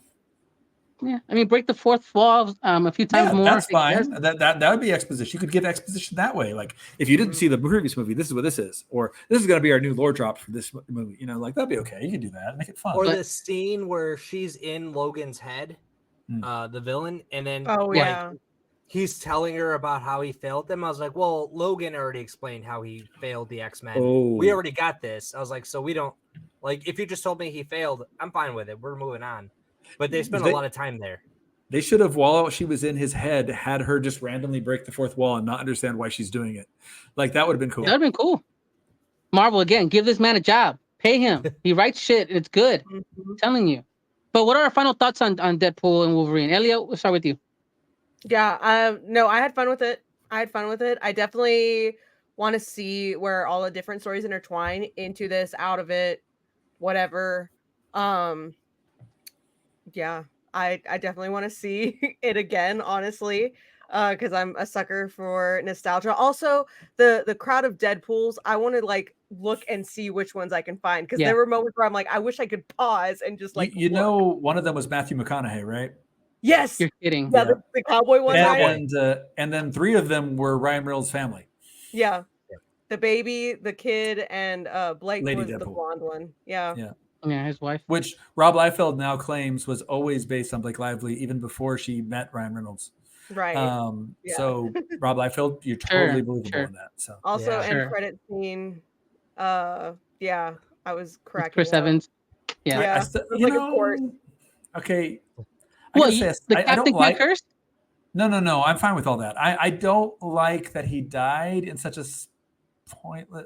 I mean, break the fourth wall a few times more. That's fine. That would be exposition. You could give exposition that way. Like if you didn't see the previous movie, this is what this is, or this is going to be our new lore drop for this movie. Like that'd be okay. You can do that. Make it fun. Or the scene where she's in Logan's head. The villain, and then he's telling her about how he failed them. I was like, well, Logan already explained how he failed the X-Men. We already got this. I was like, so we don't like if you just told me he failed, I'm fine with it. We're moving on. But they spent a lot of time there. They should have, while she was in his head, had her just randomly break the fourth wall and not understand why she's doing it. Like that would have been cool. That'd have been cool. Marvel, again, give this man a job. Pay him. He writes shit and it's good. I'm telling you. But what are our final thoughts on Deadpool and Wolverine? Elliot, we'll start with you. Yeah, no, I had fun with it. I definitely want to see where all the different stories intertwine into this, out of it, whatever. Yeah, I definitely want to see it again, honestly, because I'm a sucker for nostalgia. Also, the crowd of Deadpools, I want to like look and see which ones I can find, because there were moments where I'm like, I wish I could pause and just like one of them was Matthew McConaughey, right? Yes, you're kidding. Yeah, the cowboy one. And then 3 of them were Ryan Reynolds' family. Yeah, the baby, the kid, and Blake Lady was Deadpool. the blonde one. Yeah, his wife, which Rob Liefeld now claims was always based on Blake Lively, even before she met Ryan Reynolds. Right. So Rob Liefeld, you're totally believable in that. So also end credit scene. I was cracking. Chris Evans. Yeah. Okay. Well, the Captain can't curse? No. I'm fine with all that. I don't like that he died in such a pointless.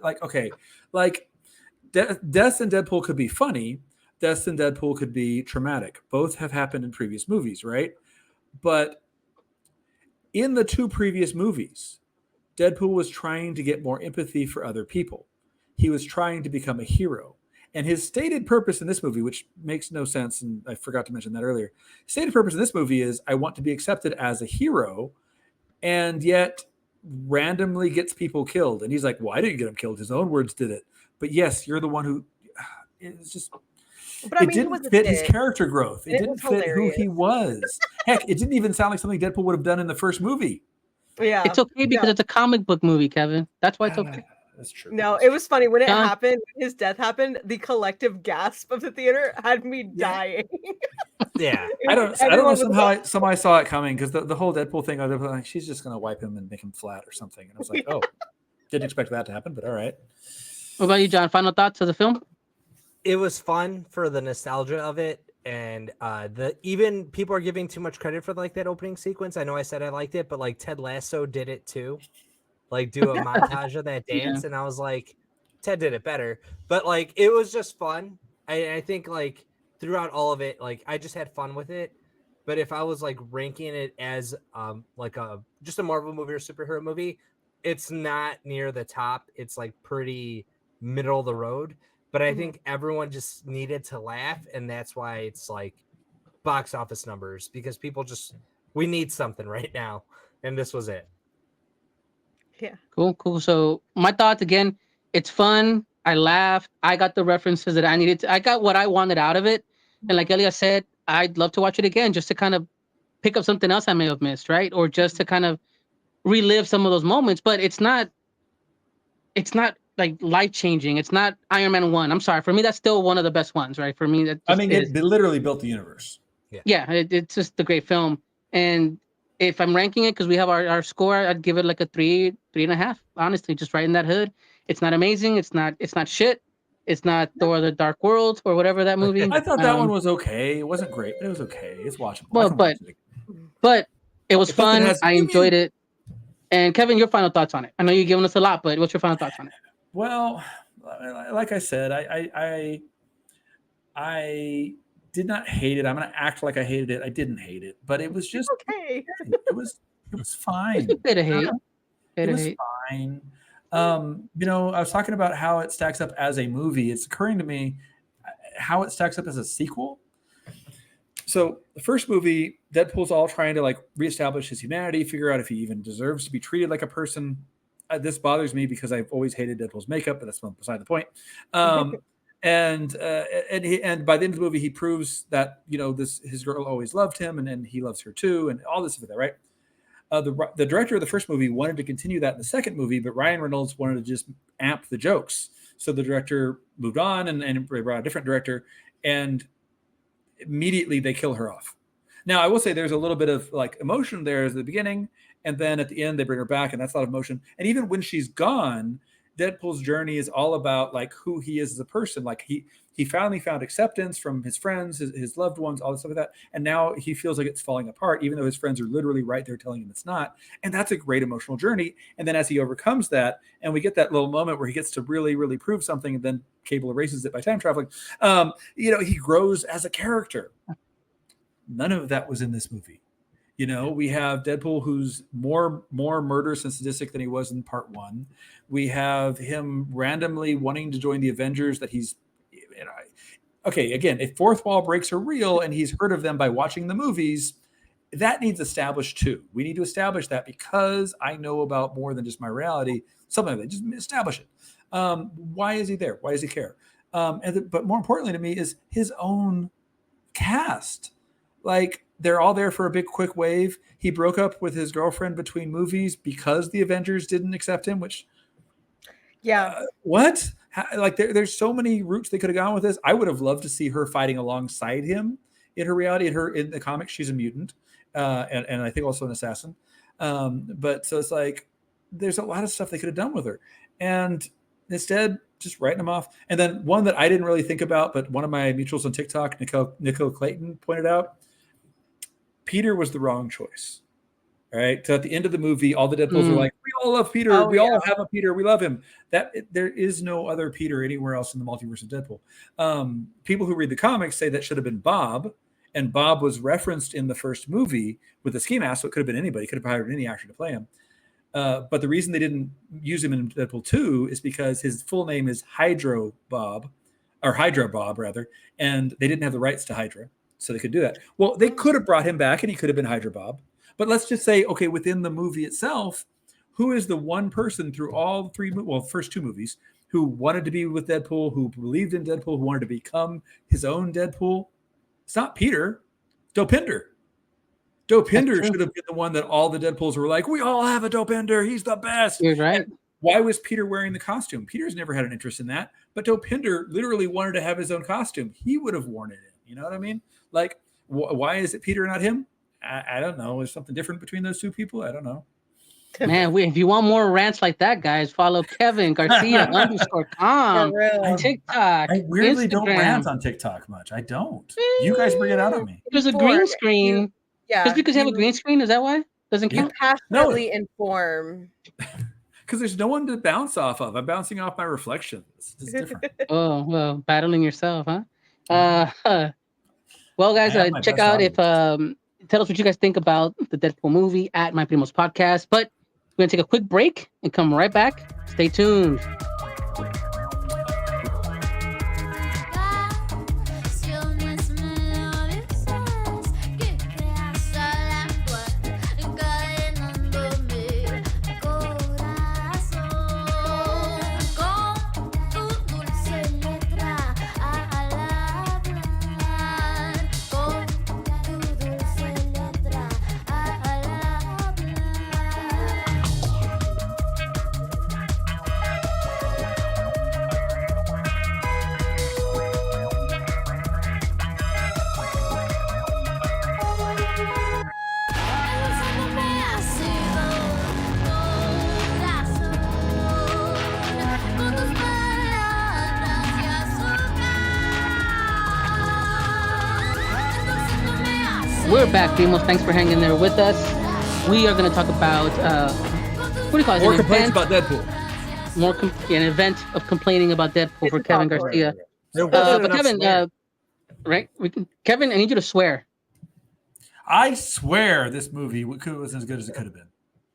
Deaths in Deadpool could be funny. Deaths in Deadpool could be traumatic. Both have happened in previous movies, right? But in the 2 previous movies, Deadpool was trying to get more empathy for other people. He was trying to become a hero. And his stated purpose in this movie, which makes no sense, and I forgot to mention that earlier, stated purpose in this movie is I want to be accepted as a hero, and yet randomly gets people killed. And he's like, well, I didn't get him killed. His own words did it. But yes, you're the one who it's just it didn't fit his character growth. It didn't fit who he was. Heck, it didn't even sound like something Deadpool would have done in the first movie. Yeah. It's okay because it's a comic book movie, Kevin. That's why it's okay. That's true. No, it was funny when it happened. When his death happened, the collective gasp of the theater had me dying. Yeah, I don't know. Somehow I saw it coming because the whole Deadpool thing. I was like, she's just gonna wipe him and make him flat or something. And I was like, oh, didn't expect that to happen, but all right. What about you, John? Final thoughts of the film? It was fun for the nostalgia of it, and even people are giving too much credit for like that opening sequence. I know I said I liked it, but like Ted Lasso did it too. Like do a montage of that dance, and I was like, Ted did it better. But like it was just fun. I think like throughout all of it, like I just had fun with it. But if I was like ranking it as like just a Marvel movie or superhero movie, it's not near the top. It's like pretty middle of the road. But I think everyone just needed to laugh, and that's why it's like box office numbers, because people just, we need something right now, and this was it. Yeah. Cool. So my thoughts again, it's fun. I laughed. I got the references that I needed to. I got what I wanted out of it. And like Elia said, I'd love to watch it again just to kind of pick up something else I may have missed, right? Or just to kind of relive some of those moments. But it's not like life changing. It's not Iron Man 1. I'm sorry. For me, that's still one of the best ones, right? For me, that I just mean, is. it literally built the universe. Yeah, it's just a great film. And if I'm ranking it, because we have our score, I'd give it like a 3.5. Honestly, just right in that hood. It's not amazing. It's not shit. It's not Thor: The Dark World or whatever that movie. I thought that one was okay. It wasn't great, but it was okay. It's watchable. I Well, can watch it again. but it was If something fun. has- I enjoyed it. And Kevin, your final thoughts on it? I know you've given us a lot, but what's your final thoughts on it? Well, like I said, I did not hate it. I'm going to act like I hated it. I didn't hate it, but it was just Okay. it was fine. It's a bit of hate. It was fine. You know, I was talking about how it stacks up as a movie. It's occurring to me how it stacks up as a sequel. So the first movie, Deadpool's all trying to like reestablish his humanity, figure out if he even deserves to be treated like a person. This bothers me because I've always hated Deadpool's makeup, but that's beside the point. And by the end of the movie, he proves that, you know, his girl always loved him, and he loves her too, and all this stuff like that, right? The director of the first movie wanted to continue that in the second movie, but Ryan Reynolds wanted to just amp the jokes. So the director moved on and brought a different director, and immediately they kill her off. Now, I will say there's a little bit of like emotion there at the beginning, and then at the end they bring her back, and that's a lot of emotion. And even when she's gone, Deadpool's journey is all about like who he is as a person. Like he finally found acceptance from his friends, his loved ones, all this stuff like that. And now he feels like it's falling apart, even though his friends are literally right there telling him it's not. And that's a great emotional journey. And then as he overcomes that, and we get that little moment where he gets to really, really prove something, and then Cable erases it by time traveling, you know, he grows as a character. None of that was in this movie. You know, we have Deadpool who's more murderous and sadistic than he was in part one. We have him randomly wanting to join the Avengers that he's, you know, okay, again, if fourth wall breaks are real and he's heard of them by watching the movies, that needs established too. We need to establish that because I know about more than just my reality, something like that. Just establish it. Why is he there? Why does he care? But more importantly to me is his own cast. Like, they're all there for a big quick wave. He broke up with his girlfriend between movies because the Avengers didn't accept him, which what? Like there's so many routes they could have gone with this. I would have loved to see her fighting alongside him in her reality. In the comics, she's a mutant, and I think also an assassin. But so it's like there's a lot of stuff they could have done with her, and instead just writing them off. And then one that I didn't really think about, but one of my mutuals on TikTok, Nicole Clayton, pointed out, Peter was the wrong choice. All right. So at the end of the movie, all the Deadpools are like, we all love Peter. All have a Peter. We love him. There is no other Peter anywhere else in the multiverse of Deadpool. People who read the comics say that should have been Bob, and Bob was referenced in the first movie with the ski mask, so it could have been anybody. Could have hired any actor to play him. But the reason they didn't use him in Deadpool 2 is because his full name is Hydra Bob, rather, and they didn't have the rights to Hydra, so they could do that. Well, they could have brought him back, and he could have been Hydra Bob. But let's just say, okay, within the movie itself, who is the one person through all first two movies, who wanted to be with Deadpool, who believed in Deadpool, who wanted to become his own Deadpool? It's not Peter. Dopinder. Dopinder should have been the one that all the Deadpools were like, we all have a Dopinder. He's the best. You're right. And why was Peter wearing the costume? Peter's never had an interest in that. But Dopinder literally wanted to have his own costume. He would have worn it in. You know what I mean? Like, why is it Peter, not him? I don't know. Is something different between those two people? I don't know. Man, if you want more rants like that, guys, follow Kevin Garcia _com on TikTok. I weirdly Instagram. don't rant on TikTok much. I don't. You guys bring it out on me. There's a green screen. Just because you have a green screen, is that why? Doesn't count? Passionately inform. Because there's no one to bounce off of. I'm bouncing off my reflections. It's different. Oh, well, battling yourself, huh? Well, guys, check out Tell us what you guys think about the Deadpool movie at My Primos Podcast. But we're going to take a quick break and come right back. Stay tuned. We're back, Primos. Thanks for hanging there with us. We are going to talk about what do you call it? More complaints about Deadpool. An event of complaining about Deadpool for Kevin Garcia. But Kevin, right? Kevin, I need you to swear. I swear this movie wasn't as good as it could have been.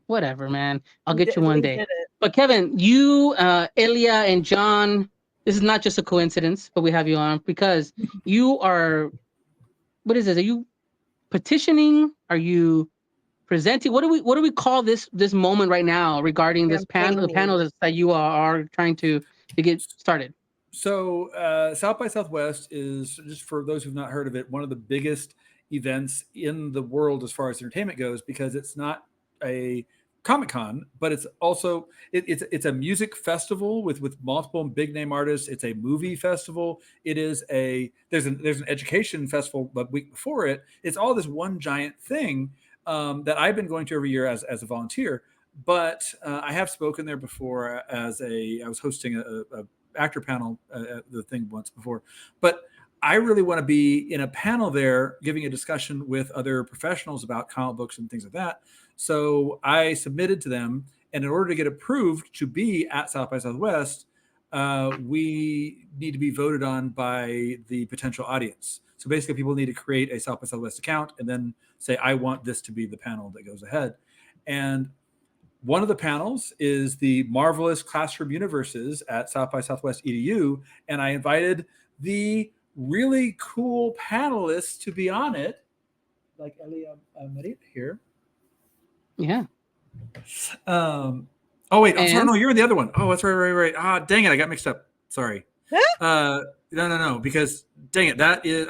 Whatever, man. I'll get you one day. But Kevin, you, Elia, and John, this is not just a coincidence, but we have you on because you are. What is this? Are you petitioning? Are you presenting? What do we call this moment right now regarding this panel? The panel that you are trying to get started. So South by Southwest is, just for those who've not heard of it, one of the biggest events in the world as far as entertainment goes, because it's not a Comic-Con, but it's also it's a music festival with multiple big name artists. It's a movie festival. It is there's an education festival the week before it. It's all this one giant thing that I've been going to every year as a volunteer. But I have spoken there before I was hosting a actor panel at the thing once before. But I really want to be in a panel there giving a discussion with other professionals about comic books and things like that. So I submitted to them, and in order to get approved to be at South by Southwest, we need to be voted on by the potential audience. So basically, people need to create a South by Southwest account and then say, I want this to be the panel that goes ahead. And one of the panels is the Marvelous Classroom Universes at South by Southwest EDU, and I invited the really cool panelists to be on it, like Elia Merida here. Yeah. Oh wait, I'm sorry. No, you're in the other one. Oh, that's right. Ah, dang it, I got mixed up. Sorry. No. Because dang it, that is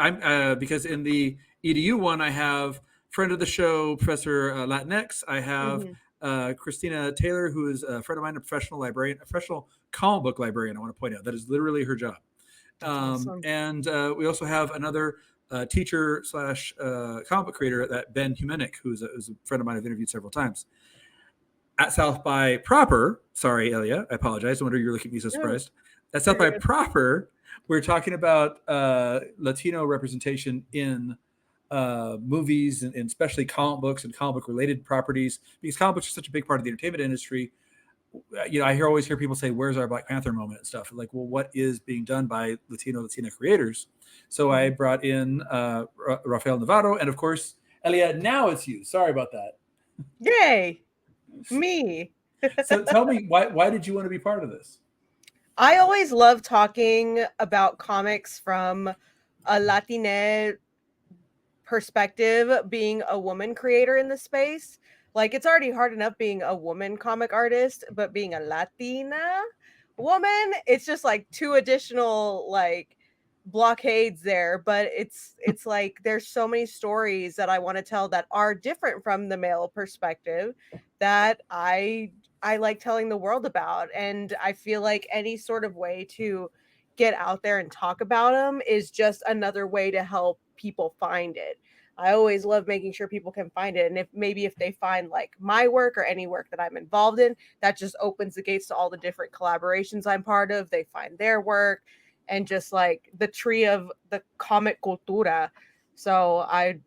because in the EDU one, I have friend of the show, Professor Latinx. I have Christina Taylor, who is a friend of mine, a professional librarian, a professional comic book librarian. I want to point out that is literally her job. Awesome. And we also have another teacher / comic book creator, that Ben Humenick, who's a friend of mine I've interviewed several times. At South by proper, sorry, Elia, I apologize. I wonder you're looking at me so surprised. At South by proper, we're talking about Latino representation in movies and especially comic books and comic book related properties, because comic books are such a big part of the entertainment industry. You know, I always hear people say, "Where's our Black Panther moment?" and stuff. Like, well, what is being done by Latina creators? So I brought in Rafael Navarro, and of course, Elia. Now it's you. Sorry about that. Yay, me. So tell me, why did you want to be part of this? I always love talking about comics from a Latina perspective, being a woman creator in the space. Like, it's already hard enough being a woman comic artist, but being a Latina woman, it's just like 2 additional like blockades there. But it's like there's so many stories that I want to tell that are different from the male perspective that I like telling the world about. And I feel like any sort of way to get out there and talk about them is just another way to help people find it. I always love making sure people can find it. And if they find like my work or any work that I'm involved in, that just opens the gates to all the different collaborations I'm part of. They find their work and just like the tree of the comic cultura. So I'm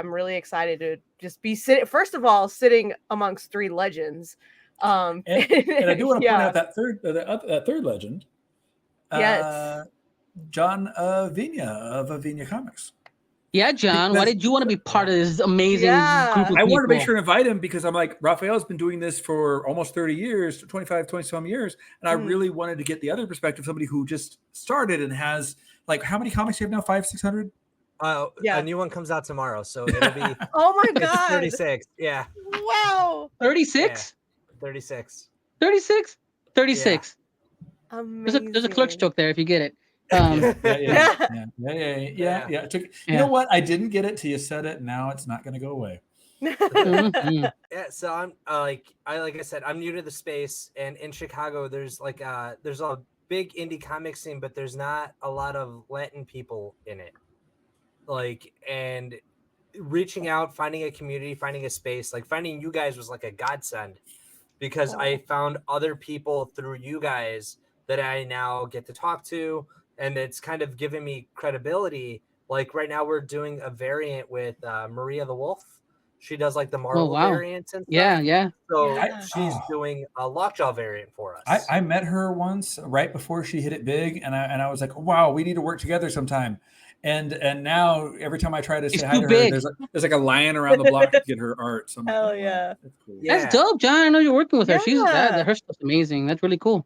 really excited to just be sitting amongst 3 legends. And I do want to point out that third legend. Yes. John Aviña of Aviña Comics. Yeah, John. Why Because- did you want to be part of this amazing Yeah. group of I people? wanted to make sure to invite him because I'm like, Raphael's been doing this for almost 30 years, 25, 20 some years. And I really wanted to get the other perspective, somebody who just started and has like, how many comics do you have now? 500, 600? Yeah. A new one comes out tomorrow, so it'll be Oh my it's god. 36. Yeah, Wow. 36? 36. 36? 36. Amazing. There's a clerk's joke there if you get it. Yeah. Yeah. It took, you know what? I didn't get it till you said it. Now it's not going to go away. Mhm. Yeah, so I'm like I said, I'm new to the space, and in Chicago, there's like there's a big indie comic scene, but there's not a lot of Latin people in it. Like, and reaching out, finding a community, finding a space, like finding you guys was like a godsend because I found other people through you guys that I now get to talk to, and it's kind of given me credibility. Like right now, we're doing a variant with Maria the Wolf. She does like the Marvel wow. variants and stuff. Yeah. So Yeah. she's doing a Lockjaw variant for us. I met her once right before she hit it big, and I was like, wow, we need to work together sometime. And now every time I try to say hi to her, there's like a lion around the block to get her art. So I'm Hell like, yeah. that's cool. Yeah. That's dope, John. I know you're working with her. She's Yeah. her stuff's amazing. That's really cool.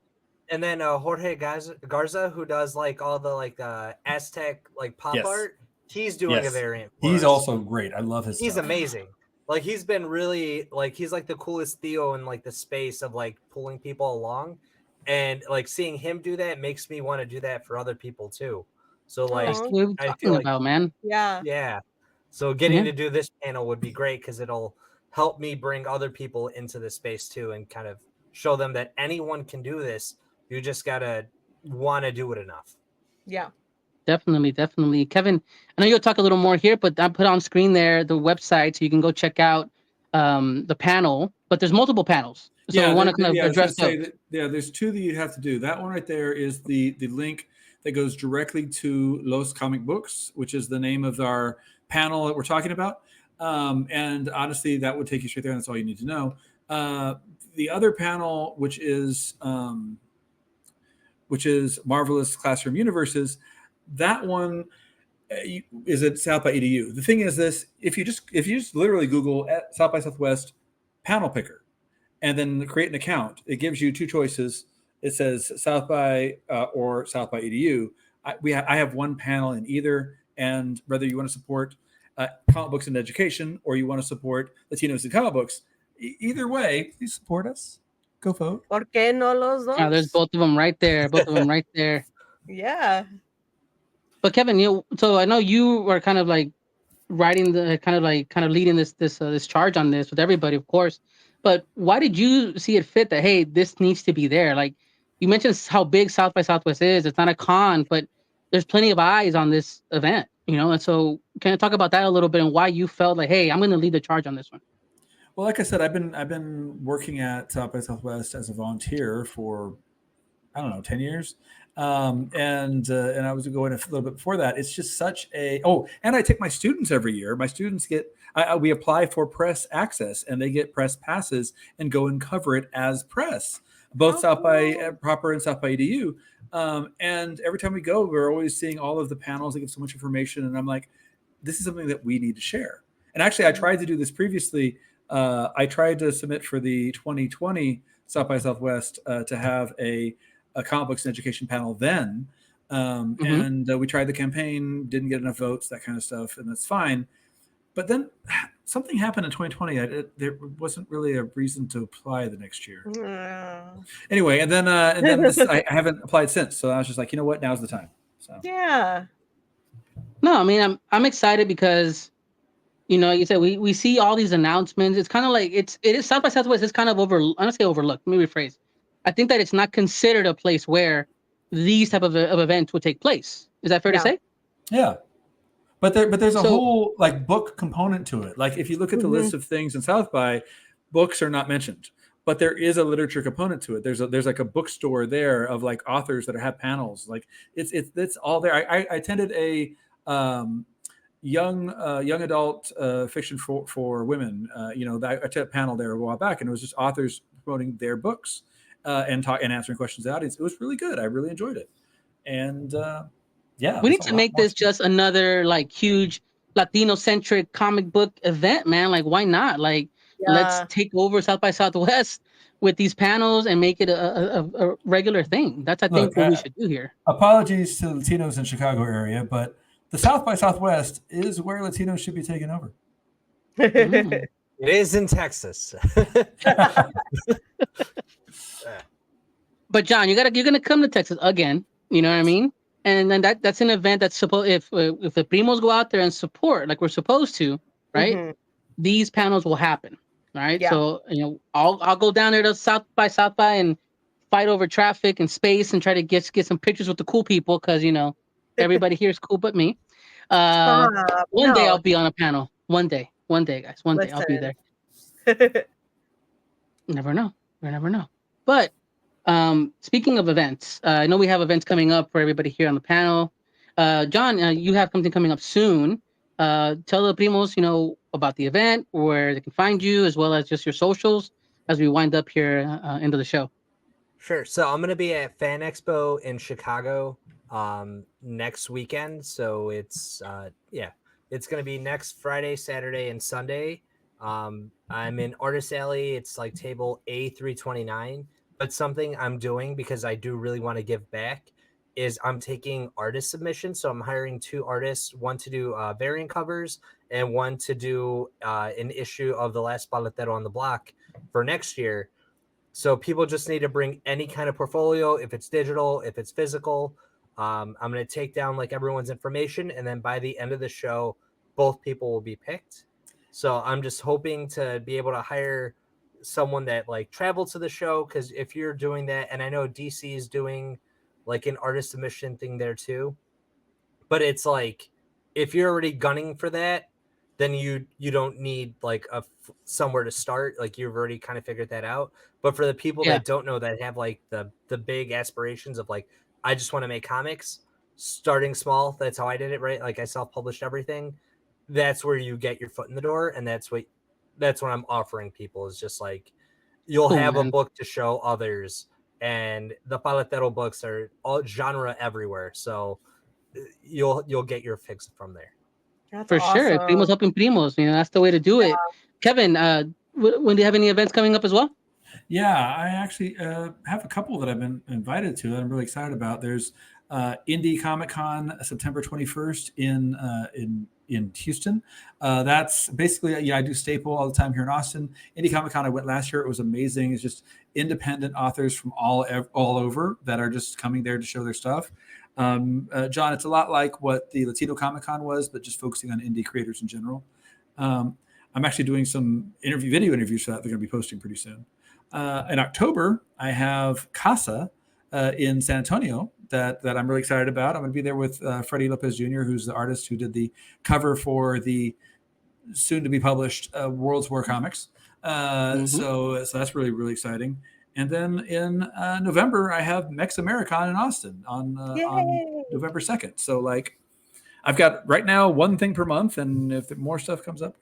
And then Jorge Garza, who does like all the like Aztec like pop Yes. art, he's doing a Yes. variant. For He's us. also great. I love his He's stuff. amazing. Like he's been really like he's like the coolest Theo in like the space of like pulling people along, and like seeing him do that makes me want to do that for other people too. So like That's what we're I talking feel like about, man. yeah. So getting Yeah. to do this panel would be great because it'll help me bring other people into this space too, and kind of show them that anyone can do this. You just gotta want to do it enough. Yeah. Definitely. Kevin, I know you'll talk a little more here, but I put on screen there the website so you can go check out the panel. But there's multiple panels. So we want to kind of address those. There's two that you have to do. That one right there is the link that goes directly to Los Comic Books, which is the name of our panel that we're talking about. And honestly, that would take you straight there, and that's all you need to know. The other panel, which is Marvelous Classroom Universes, that one is at South by EDU. The thing is this: if you just literally Google at South by Southwest panel picker, and then create an account, it gives you two choices. It says South by or South by EDU. I have one panel in either, and whether you want to support comic books and education or you want to support Latinos in comic books, either way, please support us. Go vote. ¿Por qué no los dos? There's both of them right there. Yeah. But Kevin, so I know you were kind of like writing the kind of leading this charge on this with everybody, of course. But why did you see it fit that, hey, this needs to be there? Like you mentioned how big South by Southwest is. It's not a con, but there's plenty of eyes on this event, and so can you talk about that a little bit and why you felt like, hey, I'm going to lead the charge on this one? Well, like I said, I've been working at South by Southwest as a volunteer for, I don't know, 10 years. And I was going a little bit before that. It's just such and I take my students every year. My students we apply for press access, and they get press passes and go and cover it as press, both South by proper and South by EDU. And every time we go, we're always seeing all of the panels that give so much information. And I'm like, this is something that we need to share. And actually, I tried to do this previously. I tried to submit for the 2020 South by Southwest to have a comic books and education panel then. And we tried the campaign, didn't get enough votes, that kind of stuff. And that's fine. But then something happened in 2020. There wasn't really a reason to apply the next year. Anyway, and then I haven't applied since. So I was just like, you know what? Now's the time. So Yeah. No, I mean, I'm excited because, like you said, we see all these announcements. It's kind of like it is South by Southwest is kind of I'm gonna say overlooked. Let me rephrase. I think that it's not considered a place where these type of events would take place. Is that fair to say? Yeah. But there's a whole like book component to it. Like if you look at the list of things in South by, books are not mentioned, but there is a literature component to it. There's like a bookstore there of like authors that have panels. Like it's all there. I attended a young adult fiction for women. I took a panel there a while back, and it was just authors promoting their books and answering questions to the audience. It was really good. I really enjoyed it. And we need to make this just another like huge Latino-centric comic book event, man. Like, why not? Like, let's Yeah. take over South by Southwest with these panels and make it a regular thing. That's, I think, Look, what we should do here. apologies to Latinos in Chicago area, but the South by Southwest is where Latinos should be taking over. Mm. It is in Texas. But John, you're gonna come to Texas again. You know what I mean? And then that's an event that's supposed, if the primos go out there and support like we're supposed to, right? Mhm. These panels will happen. All right. Yeah. So I'll go down there to South by and fight over traffic and space and try to get some pictures with the cool people because everybody here is cool but me. Stop. One day No, I'll be on a panel. One day, guys. One day I'll be there. listen. You never know. You never know. But speaking of events, I know we have events coming up for everybody here on the panel. John, you have something coming up soon. Tell the primos, about the event, where they can find you, as well as just your socials as we wind up here into the show. Sure. So I'm going to be at Fan Expo in Chicago next weekend. So it's it's going to be next Friday, Saturday, and Sunday. I'm in Artist Alley. It's like table A329. But something I'm doing because I do really want to give back is I'm taking artist submissions. So I'm hiring 2 artists, one to do variant covers and one to do an issue of The Last Paletero on the Block for next year. So people just need to bring any kind of portfolio, if it's digital, if it's physical. I'm going to take down like everyone's information, and then by the end of the show, both people will be picked. So I'm just hoping to be able to hire someone that like traveled to the show, because if you're doing that, and I know DC is doing like an artist submission thing there too, but it's like if you're already gunning for that, then you don't need like somewhere to start. Like you've already kind of figured that out. But for the people Yeah. that don't know, that have like the big aspirations of like, I just want to make comics, starting small. That's how I did it, right? Like I self-published everything. That's where you get your foot in the door, and that's what I'm offering people, is just like you'll Cool, have man. a book to show others, and the Paletero books are all genre everywhere. So you'll get your fix from there. That's For sure. awesome. Primos helping primos. That's the way to do it. Kevin, when do you have any events coming up as well? Yeah, I actually have a couple that I've been invited to that I'm really excited about. There's Indie Comic Con September 21st in Houston. That's basically, I do Staple all the time here in Austin. Indie Comic Con, I went last year. It was amazing. It's just independent authors from all over that are just coming there to show their stuff. John, it's a lot like what the Latino Comic Con was, but just focusing on indie creators in general. I'm actually doing some video interviews for that. They're going to be posting pretty soon. In October, I have Casa in San Antonio that I'm really excited about. I'm going to be there with Freddie Lopez Jr., who's the artist who did the cover for the soon-to-be published World's War comics. So that's really, really exciting. And then in November, I have Mex Americon in Austin on November 2nd. So like, I've got right now one thing per month, and if more stuff comes up,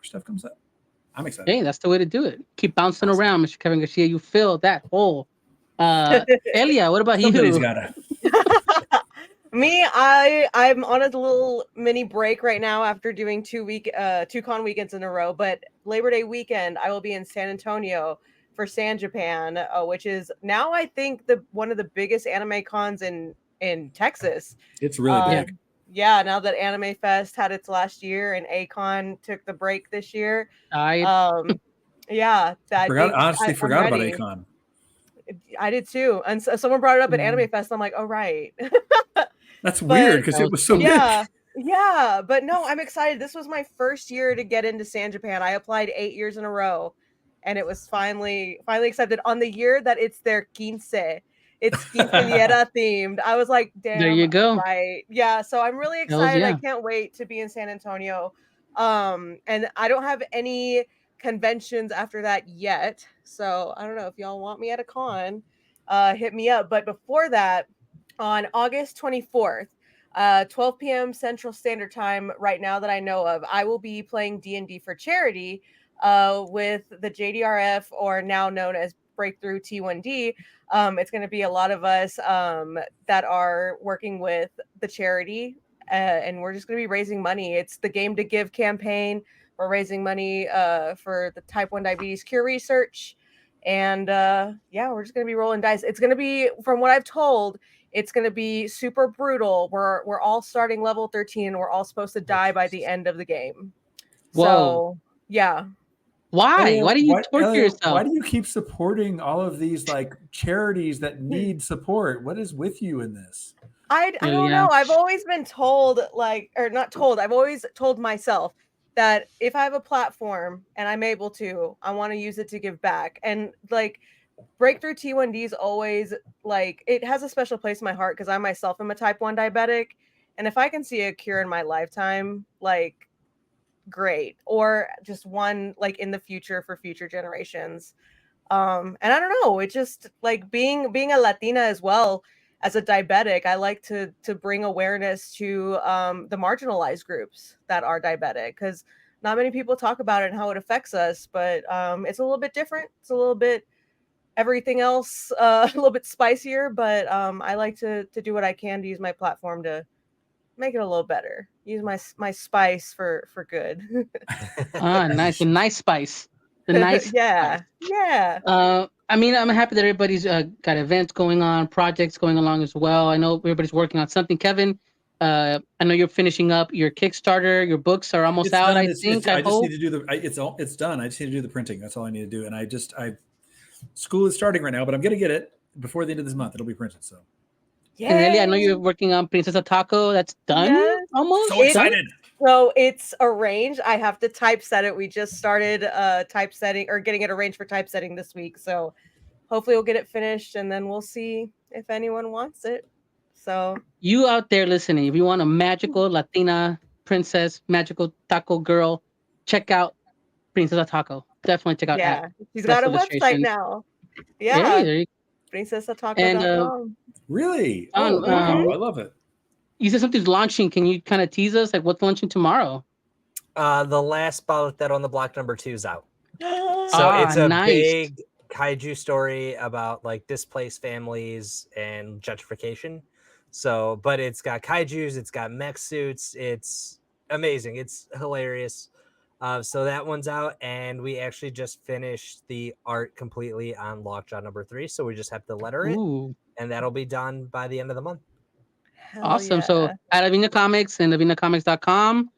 I'm excited. Hey, that's the way to do it. Keep bouncing around, Mr. Kevin Garcia. You fill that hole. Elia, what about Somebody's you? gotta. Me, I'm on a little mini break right now after doing 2 con weekends in a row. But Labor Day weekend, I will be in San Antonio for San Japan, which is now I think one of the biggest anime cons in Texas. It's really big. Yeah, now that Anime Fest had its last year and A-Kon took the break this year. Yeah, I forgot about A-Kon. I did too, and someone brought it up at Anime Fest. I'm like, oh right. That's weird because it was so big. Yeah, but no, I'm excited. This was my first year to get into San Japan. I applied 8 years in a row, and it was finally accepted on the year that it's their quince. It's quinceañera themed. I was like, damn. There you go. Right. Yeah. So I'm really excited. I can't wait to be in San Antonio. And I don't have any conventions after that yet. So I don't know if y'all want me at a con, hit me up. But before that, on August 24th, 12 p.m. Central Standard Time, right now that I know of, I will be playing D&D for charity with the JDRF, or now known as Breakthrough T1D. It's going to be a lot of us that are working with the charity and we're just going to be raising money. It's the Game to Give campaign. We're raising money for the type 1 diabetes cure research. And yeah, we're just going to be rolling dice. It's going to be, from what I've told, it's going to be super brutal. We're all starting level 13 and we're all supposed to die by the end of the game. Whoa. So, yeah. Why? Elliot, Why do you torture yourself? Why do you keep supporting all of these like charities that need support? What is with you in this? I don't know. I've always been told, like, or not told, I've always told myself that if I have a platform and I'm able to, I want to use it to give back. And like Breakthrough T1D is always like, it has a special place in my heart because I myself am a type 1 diabetic. And if I can see a cure in my lifetime, like, great. Or just one like in the future for future generations. And I don't know, it just like being a Latina as well as a diabetic, I like to bring awareness to the marginalized groups that are diabetic, because not many people talk about it and how it affects us, but it's a little bit different. It's a little bit everything else, a little bit spicier, but I like to do what I can to use my platform to make it a little better. Use my spice for good. Nice. The nice spice. The nice yeah. spice. Yeah. I mean, I'm happy that everybody's got events going on, projects going along as well. I know everybody's working on something. Kevin, I know you're finishing up your Kickstarter. Your books are almost out, done. I think. I just need to do it's done. I just need to do the printing. That's all I need to do. And school is starting right now, but I'm going to get it before the end of this month. It'll be printed. So. Yeah. And Ellie, I know you're working on Princesa Taco. That's done almost. So excited. So it's arranged. I have to typeset it. We just started typesetting or getting it arranged for typesetting this week. So hopefully we'll get it finished and then we'll see if anyone wants it. So you out there listening, if you want a magical Latina princess, magical taco girl, check out Princesa Taco. Definitely check out. Yeah, she's got a website now. Yeah, princesataco.com. Really? John, wow, I love it. You said something's launching. Can you kind of tease us? Like, what's launching tomorrow? The last Bottle That on the Block #2 is out. So it's a big kaiju story about like displaced families and gentrification. So, but it's got kaijus, it's got mech suits, it's amazing, it's hilarious. So that one's out, and we actually just finished the art completely on Lockjaw #3. So we just have to letter it, and that'll be done by the end of the month. Awesome. Yeah. So at Aviña Comics and AviñaComics.com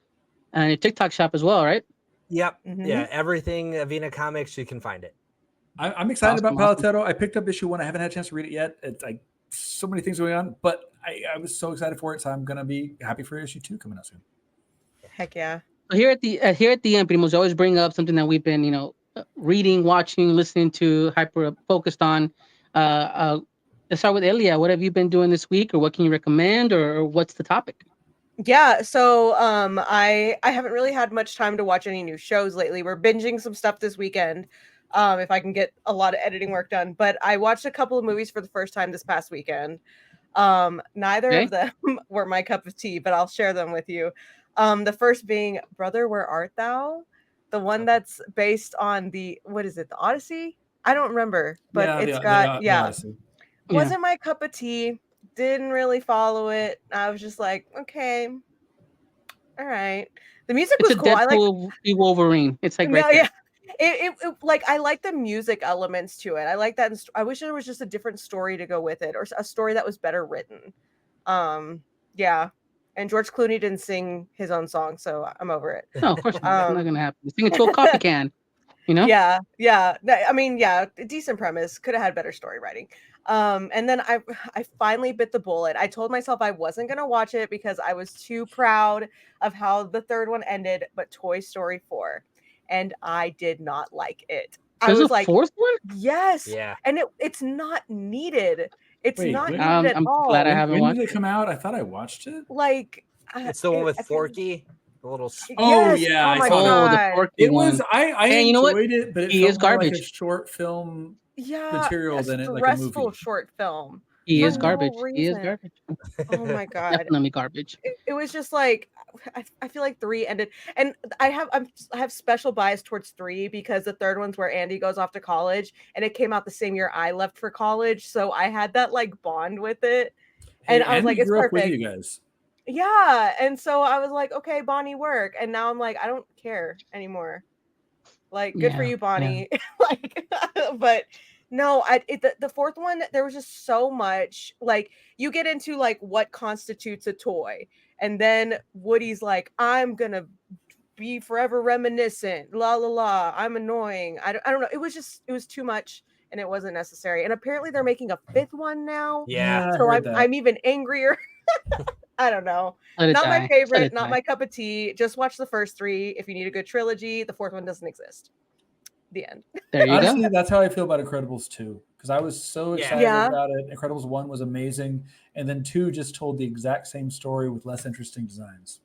and your TikTok shop as well, right? Yep. Mm-hmm. Yeah. Everything Aviña Comics, you can find it. I'm excited about Paletero. I picked up issue 1. I haven't had a chance to read it yet. It's like so many things going on, but I was so excited for it. So I'm going to be happy for issue 2 coming out soon. Heck yeah. So here at the end, Primos, always bring up something that we've been, reading, watching, listening to, hyper focused on. Let's start with Elia. What have you been doing this week, or what can you recommend, or what's the topic? Yeah, so I haven't really had much time to watch any new shows lately. We're binging some stuff this weekend, if I can get a lot of editing work done. But I watched a couple of movies for the first time this past weekend. Neither of them were my cup of tea, but I'll share them with you. The first being Brother, Where Art Thou? The one that's based on the Odyssey? I don't remember, but the Odyssey. Wasn't my cup of tea. Didn't really follow it. I was just like, okay, all right. The music was cool. Deadpool Wolverine. It's like it like I like the music elements to it. I like that. I wish there was just a different story to go with it, or a story that was better written. Yeah. And George Clooney didn't sing his own song, so I'm over it. No, of course not. It's not gonna happen. Sing it to a coffee can. Yeah. I mean, decent premise. Could have had better story writing. And then I finally bit the bullet. I told myself I wasn't gonna watch it because I was too proud of how the third one ended, but Toy Story 4, and I did not like it. I was like, fourth one? Yes. Yeah. And it's not needed. It's not needed at all. I'm glad I haven't watched it. When did it come out? I thought I watched it. Like, it's the one with Forky. The little. Oh yeah, I saw the Forky one. Was I enjoyed it, but it is garbage. Like a short film material than it like a movie. Stressful short film. He is garbage. He is garbage. Oh my god, definitely garbage. It was just like I feel like 3 ended, and I have special bias towards 3 because the third one's where Andy goes off to college, and it came out the same year I left for college, so I had that like bond with it, and I was like, it's perfect. With you guys. Yeah, and so I was like, okay, Bonnie, work, and now I'm like, I don't care anymore. Like, good for Yeah, you, yeah. Bonnie. Like, but no, the fourth one, there was just so much. Like, you get into like what constitutes a toy, and then Woody's like, I'm gonna be forever reminiscent. La la la. I'm annoying. I don't know. It was too much, and it wasn't necessary. And apparently, they're making a fifth one now. Yeah. I So heard that. I'm even angrier. I don't know. Let it Not my die. Let favorite, it not die. my cup of tea. Just watch the first three. If you need a good trilogy, the fourth one doesn't exist. The end. There you Honestly, go. that's how I feel about Incredibles 2 because I was so Yeah. excited Yeah. about it. Incredibles 1 was amazing, and then 2 just told the exact same story with less interesting designs.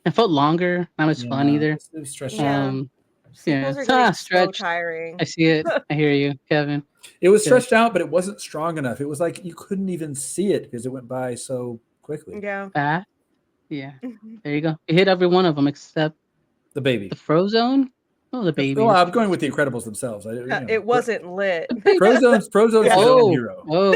It felt longer. Not as fun either. It was stretched Yeah. out. Sequels are It's getting so stretched. tiring. I see it. I hear you, Kevin. It was Good. stretched out, but it wasn't strong enough. It was like you couldn't even see it because it went by so quickly. Yeah. Fast. Yeah. There you go. You hit every one of them except The baby. the Frozone. Oh, the baby. Well, That's I'm going with the Incredibles themselves. It wasn't lit. the baby. Frozone's Yeah. his own hero. Oh,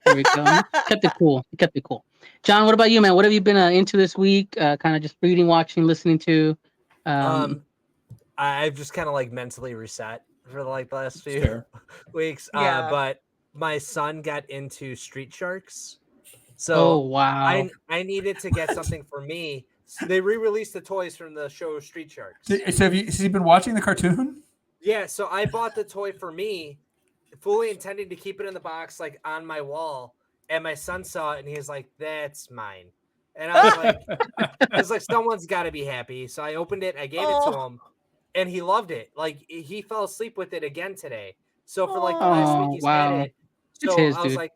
there we go. Kept it cool. You kept it cool. John, what about you, man? What have you been into this week? Kind of just reading, watching, listening to. I've just kind of like mentally reset for like the last few Fair. weeks. Yeah. But my son got into Street Sharks, Oh so wow. I needed to get something for me. They re-released the toys from the show Street Sharks. So has he been watching the cartoon? Yeah, so I bought the toy for me, fully intending to keep it in the box, like on my wall. And my son saw it, and he was like, "That's mine." And I was like, "Someone's got to be happy." So I opened it, I gave it to him, and he loved it. Like he fell asleep with it again today. So for like the last week, Oh he's had wow. it. It's So his, I was dude. like,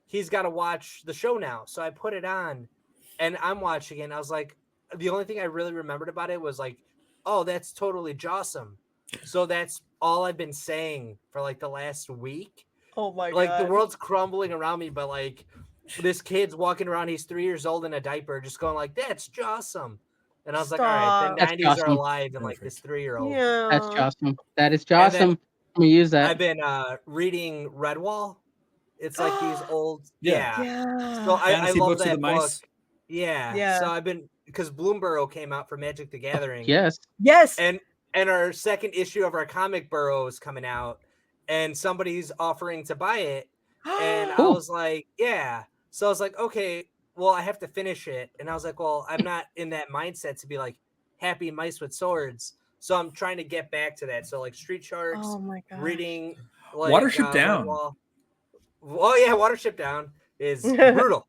he's got to watch the show now. So I put it on, and I'm watching it. And I was like, the only thing I really remembered about it was like, oh, that's totally Jawsome. So that's all I've been saying for like the last week. Oh my Like god. the world's crumbling around me, but like this kid's walking around, he's 3 years old in a diaper, just going like, "That's Jawsome." And I was like, all right, the That's 90s are Jawsome. alive in like this 3-year-old. That's Yeah. Jawsome. That is And then Jawsome. I'm gonna use that. I've been reading Redwall. It's like these old, Yeah. Yeah. So I Fantasy love books of that the mice. book. Yeah. Yeah. So I've been, because Bloomburrow came out for Magic the Gathering. Yes. Yes. And our second issue of our comic burrow is coming out, and somebody's offering to buy it. And I Cool. was like, yeah. So I was like, okay, well, I have to finish it. And I was like, well, I'm not in that mindset to be like happy mice with swords. So I'm trying to get back to that. So like Street Sharks, Oh my god. reading like Watership Down. Redwall. Oh yeah, Watership Down is brutal.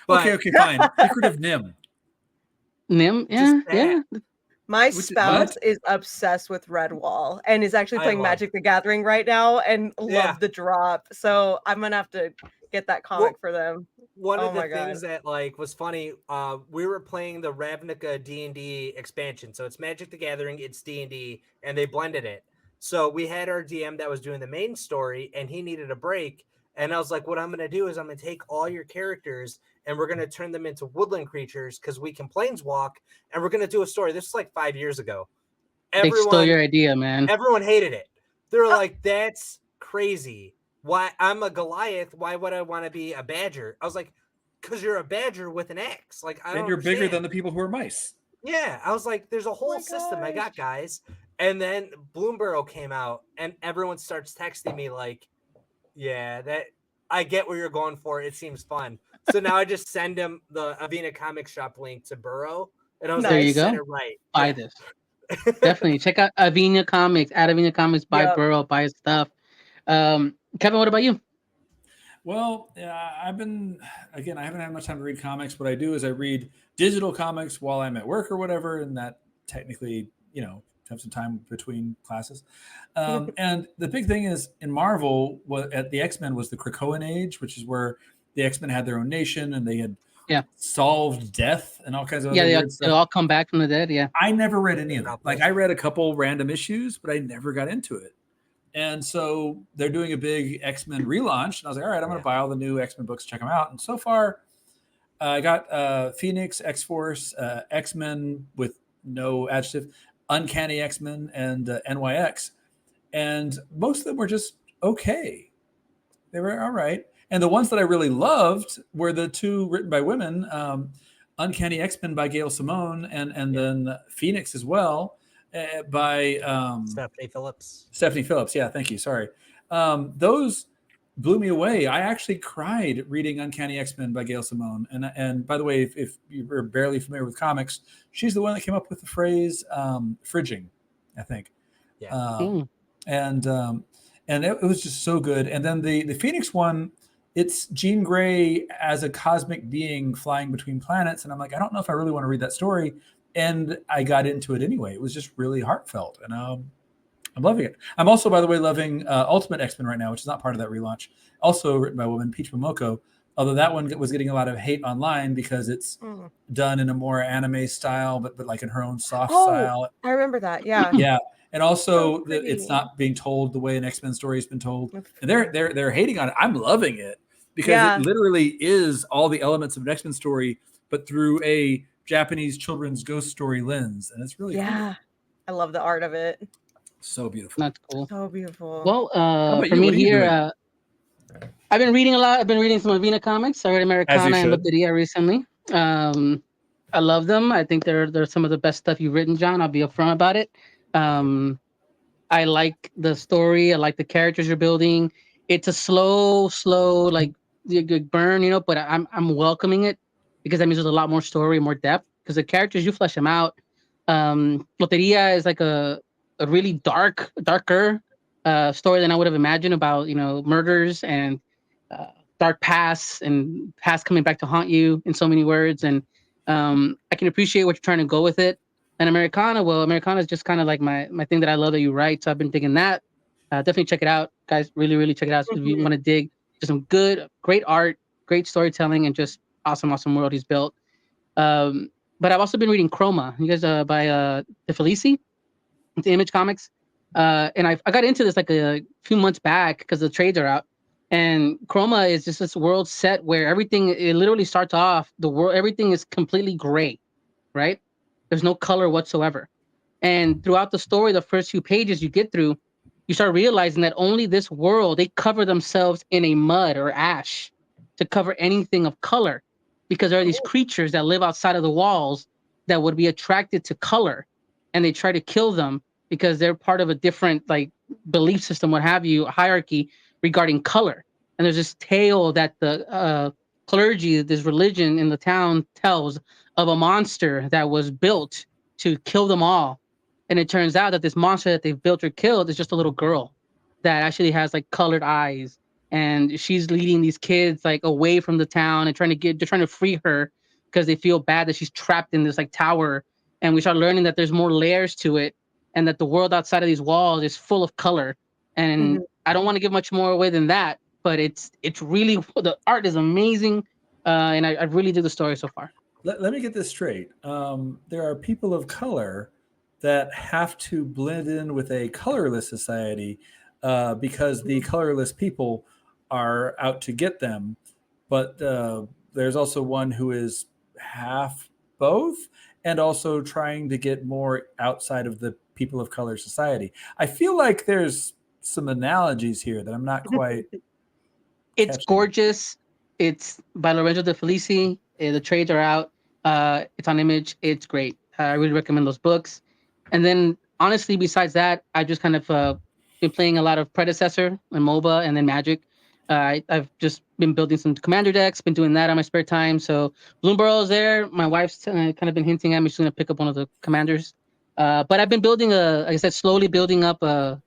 But Okay, fine. Secretive Nim. Nim. Yeah. Just Yeah. My Which- spouse what? is obsessed with Redwall and is actually I playing love- Magic the Gathering right now and Yeah. love the drop. So I'm gonna have to get that comic for them. One Oh of the my things God. that like was funny, we were playing the Ravnica D&D expansion. So it's Magic the Gathering, it's D&D, and they blended it. So we had our DM that was doing the main story, and he needed a break. And I was like, what I'm going to do is I'm going to take all your characters, and we're going to turn them into woodland creatures because we can planeswalk, and we're going to do a story. This is like 5 years ago. They stole your idea, man. Everyone hated it. They were like, that's crazy. Why? I'm a Goliath. Why would I want to be a badger? I was like, because you're a badger with an axe. Like, I don't And you're bigger understand. than the people who are mice. Yeah. I was like, there's a whole my system I got, gosh. guys. And then Bloomburrow came out, and everyone starts texting me like, yeah, that I get where you're going for. It seems fun. So now I just send him the Aviña Comic Shop link to Burrow. And I was Nice. There like, you said go. it right. Buy Yeah. this. Definitely check out Aviña Comics. At Aviña Comics, buy Yep. Burrow, buy his stuff. Kevin, what about you? Well, I've been, again, I haven't had much time to read comics. What I do is I read digital comics while I'm at work or whatever, and that technically, have some time between classes. And the big thing is in Marvel, at the X-Men was the Krakoan age, which is where the X-Men had their own nation and they had solved death and all kinds of other weird They stuff. all come back from the dead. Yeah. I never read any of them. Like I read a couple random issues, but I never got into it. And so they're doing a big X-Men relaunch. And I was like, all right, I'm going to buy all the new X-Men books, check them out. And so far, I got Phoenix, X-Force, X-Men with no adjective, Uncanny X-Men, and NYX. And most of them were just okay. They were all right. And the ones that I really loved were the two written by women, Uncanny X-Men by Gail Simone, and then Phoenix as well by Stephanie Phillips. Stephanie Phillips. Yeah, thank you. Sorry. Those blew me away. I actually cried reading Uncanny X-Men by Gail Simone. And by the way, if you're barely familiar with comics, she's the one that came up with the phrase fridging, I think. Yeah. And it was just so good. And then the Phoenix one, it's Jean Grey as a cosmic being flying between planets. And I'm like, I don't know if I really want to read that story. And I got into it anyway. It was just really heartfelt. And I'm loving it. I'm also, by the way, loving Ultimate X-Men right now, which is not part of that relaunch. Also written by a woman, Peach Momoko. Although that one was getting a lot of hate online because it's done in a more anime style, but like in her own soft style. I remember that. Yeah. Yeah. And also, So it's not being told the way an X-Men story has been told. And they're hating on it. I'm loving it because it literally is all the elements of an X-Men story, but through a Japanese children's ghost story lens. And it's really cool. I love the art of it. So beautiful. That's cool. So beautiful. Well, for you? me What are you here, I've been reading a lot. I've been reading some Aviña comics. I read Americana and Loteria recently. I love them. I think they're some of the best stuff you've written, John. I'll be upfront about it. I like the story. I like the characters you're building. It's a slow like burn, but I'm welcoming it because that means there's a lot more story, more depth. Because the characters, you flesh them out. Loteria is like a really darker story than I would have imagined about murders and dark past and past coming back to haunt you in so many words. And I can appreciate what you're trying to go with it. And Americana is just kind of like my thing that I love that you write. So I've been digging that. Definitely check it out, guys. Really, really check it out. So if you want to dig just some great art, great storytelling, and just awesome world he's built. But I've also been reading Chroma. You guys by De Felici, the Image Comics. And I got into this like a few months back because the trades are out. And Chroma is just this world set where it literally starts off, everything is completely gray, right? There's no color whatsoever. And throughout the story, the first few pages you get through, you start realizing that only this world, they cover themselves in a mud or ash to cover anything of color because there are these creatures that live outside of the walls that would be attracted to color. And they try to kill them because they're part of a different like belief system, what have you, hierarchy regarding color. And there's this tale that the clergy, this religion in the town tells of a monster that was built to kill them all. And it turns out that this monster that they've built or killed is just a little girl that actually has like colored eyes. And she's leading these kids like away from the town and they're trying to free her because they feel bad that she's trapped in this like tower. And we start learning that there's more layers to it and that the world outside of these walls is full of color. And I don't want to give much more away than that, but it's really, the art is amazing. And I really did the story so far. Let me get this straight. There are people of color that have to blend in with a colorless society because the colorless people are out to get them. But there's also one who is half both and also trying to get more outside of the people of color society. I feel like there's some analogies here that I'm not quite. It's gorgeous. It's by Lorenzo De Felici. The trades are out. It's on Image. It's great. I really recommend those books. And then, honestly, besides that, I just kind of been playing a lot of Predecessor and MOBA and then Magic. I've just been building some commander decks, been doing that on my spare time. So Bloomburrow is there. My wife's kind of been hinting at me she's going to pick up one of the commanders. But I've been building like I said, slowly building up what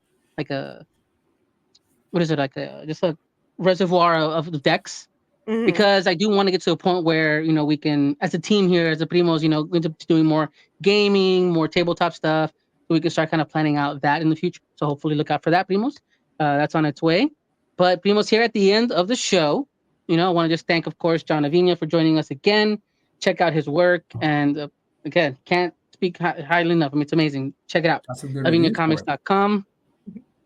is it, just a reservoir of the decks. Because I do want to get to a point where, we can, as a team here, as a Primos, end up doing more gaming, more tabletop stuff. So we can start kind of planning out that in the future. So hopefully look out for that, Primos. That's on its way. But Primos, here at the end of the show, I want to just thank, of course, John Aviña for joining us again. Check out his work. And again, can't speak highly enough. I mean, it's amazing. Check it out. AviñaComics.com.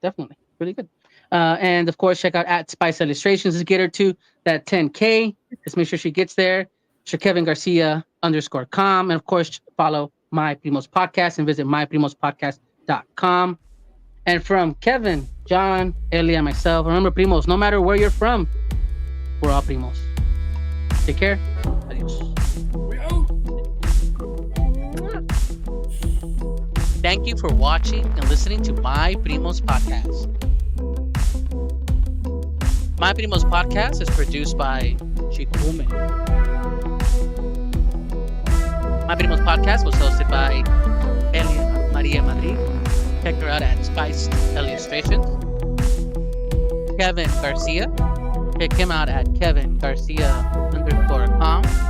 Definitely. Really good. And of course, check out at Spice Illustrations to get her to that 10K. Just make sure she gets there. KevinGarcia_com. And of course, follow My Primos Podcast and visit myprimospodcast.com. And from Kevin, John, Eli, and myself, remember, Primos, no matter where you're from, we're all Primos. Take care. Adios. We out. Thank you for watching and listening to My Primos Podcast. My Primos Podcast is produced by Chikume. My Primos Podcast was hosted by Elia Maria Madrid. Check her out at Spice Illustrations. Kevin Garcia. Check him out at KevinGarcia_com.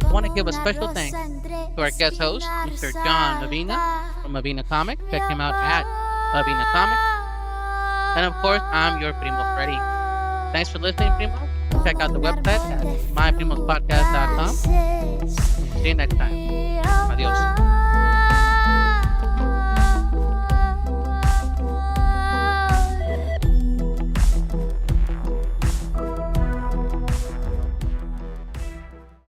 I want to give a special thanks to our guest host, Mr. John Aviña from Aviña Comics. Check him out at Aviña Comics. And of course, I'm your Primo Freddy. Thanks for listening, Primo. Check out the website at myprimospodcast.com. See you next time.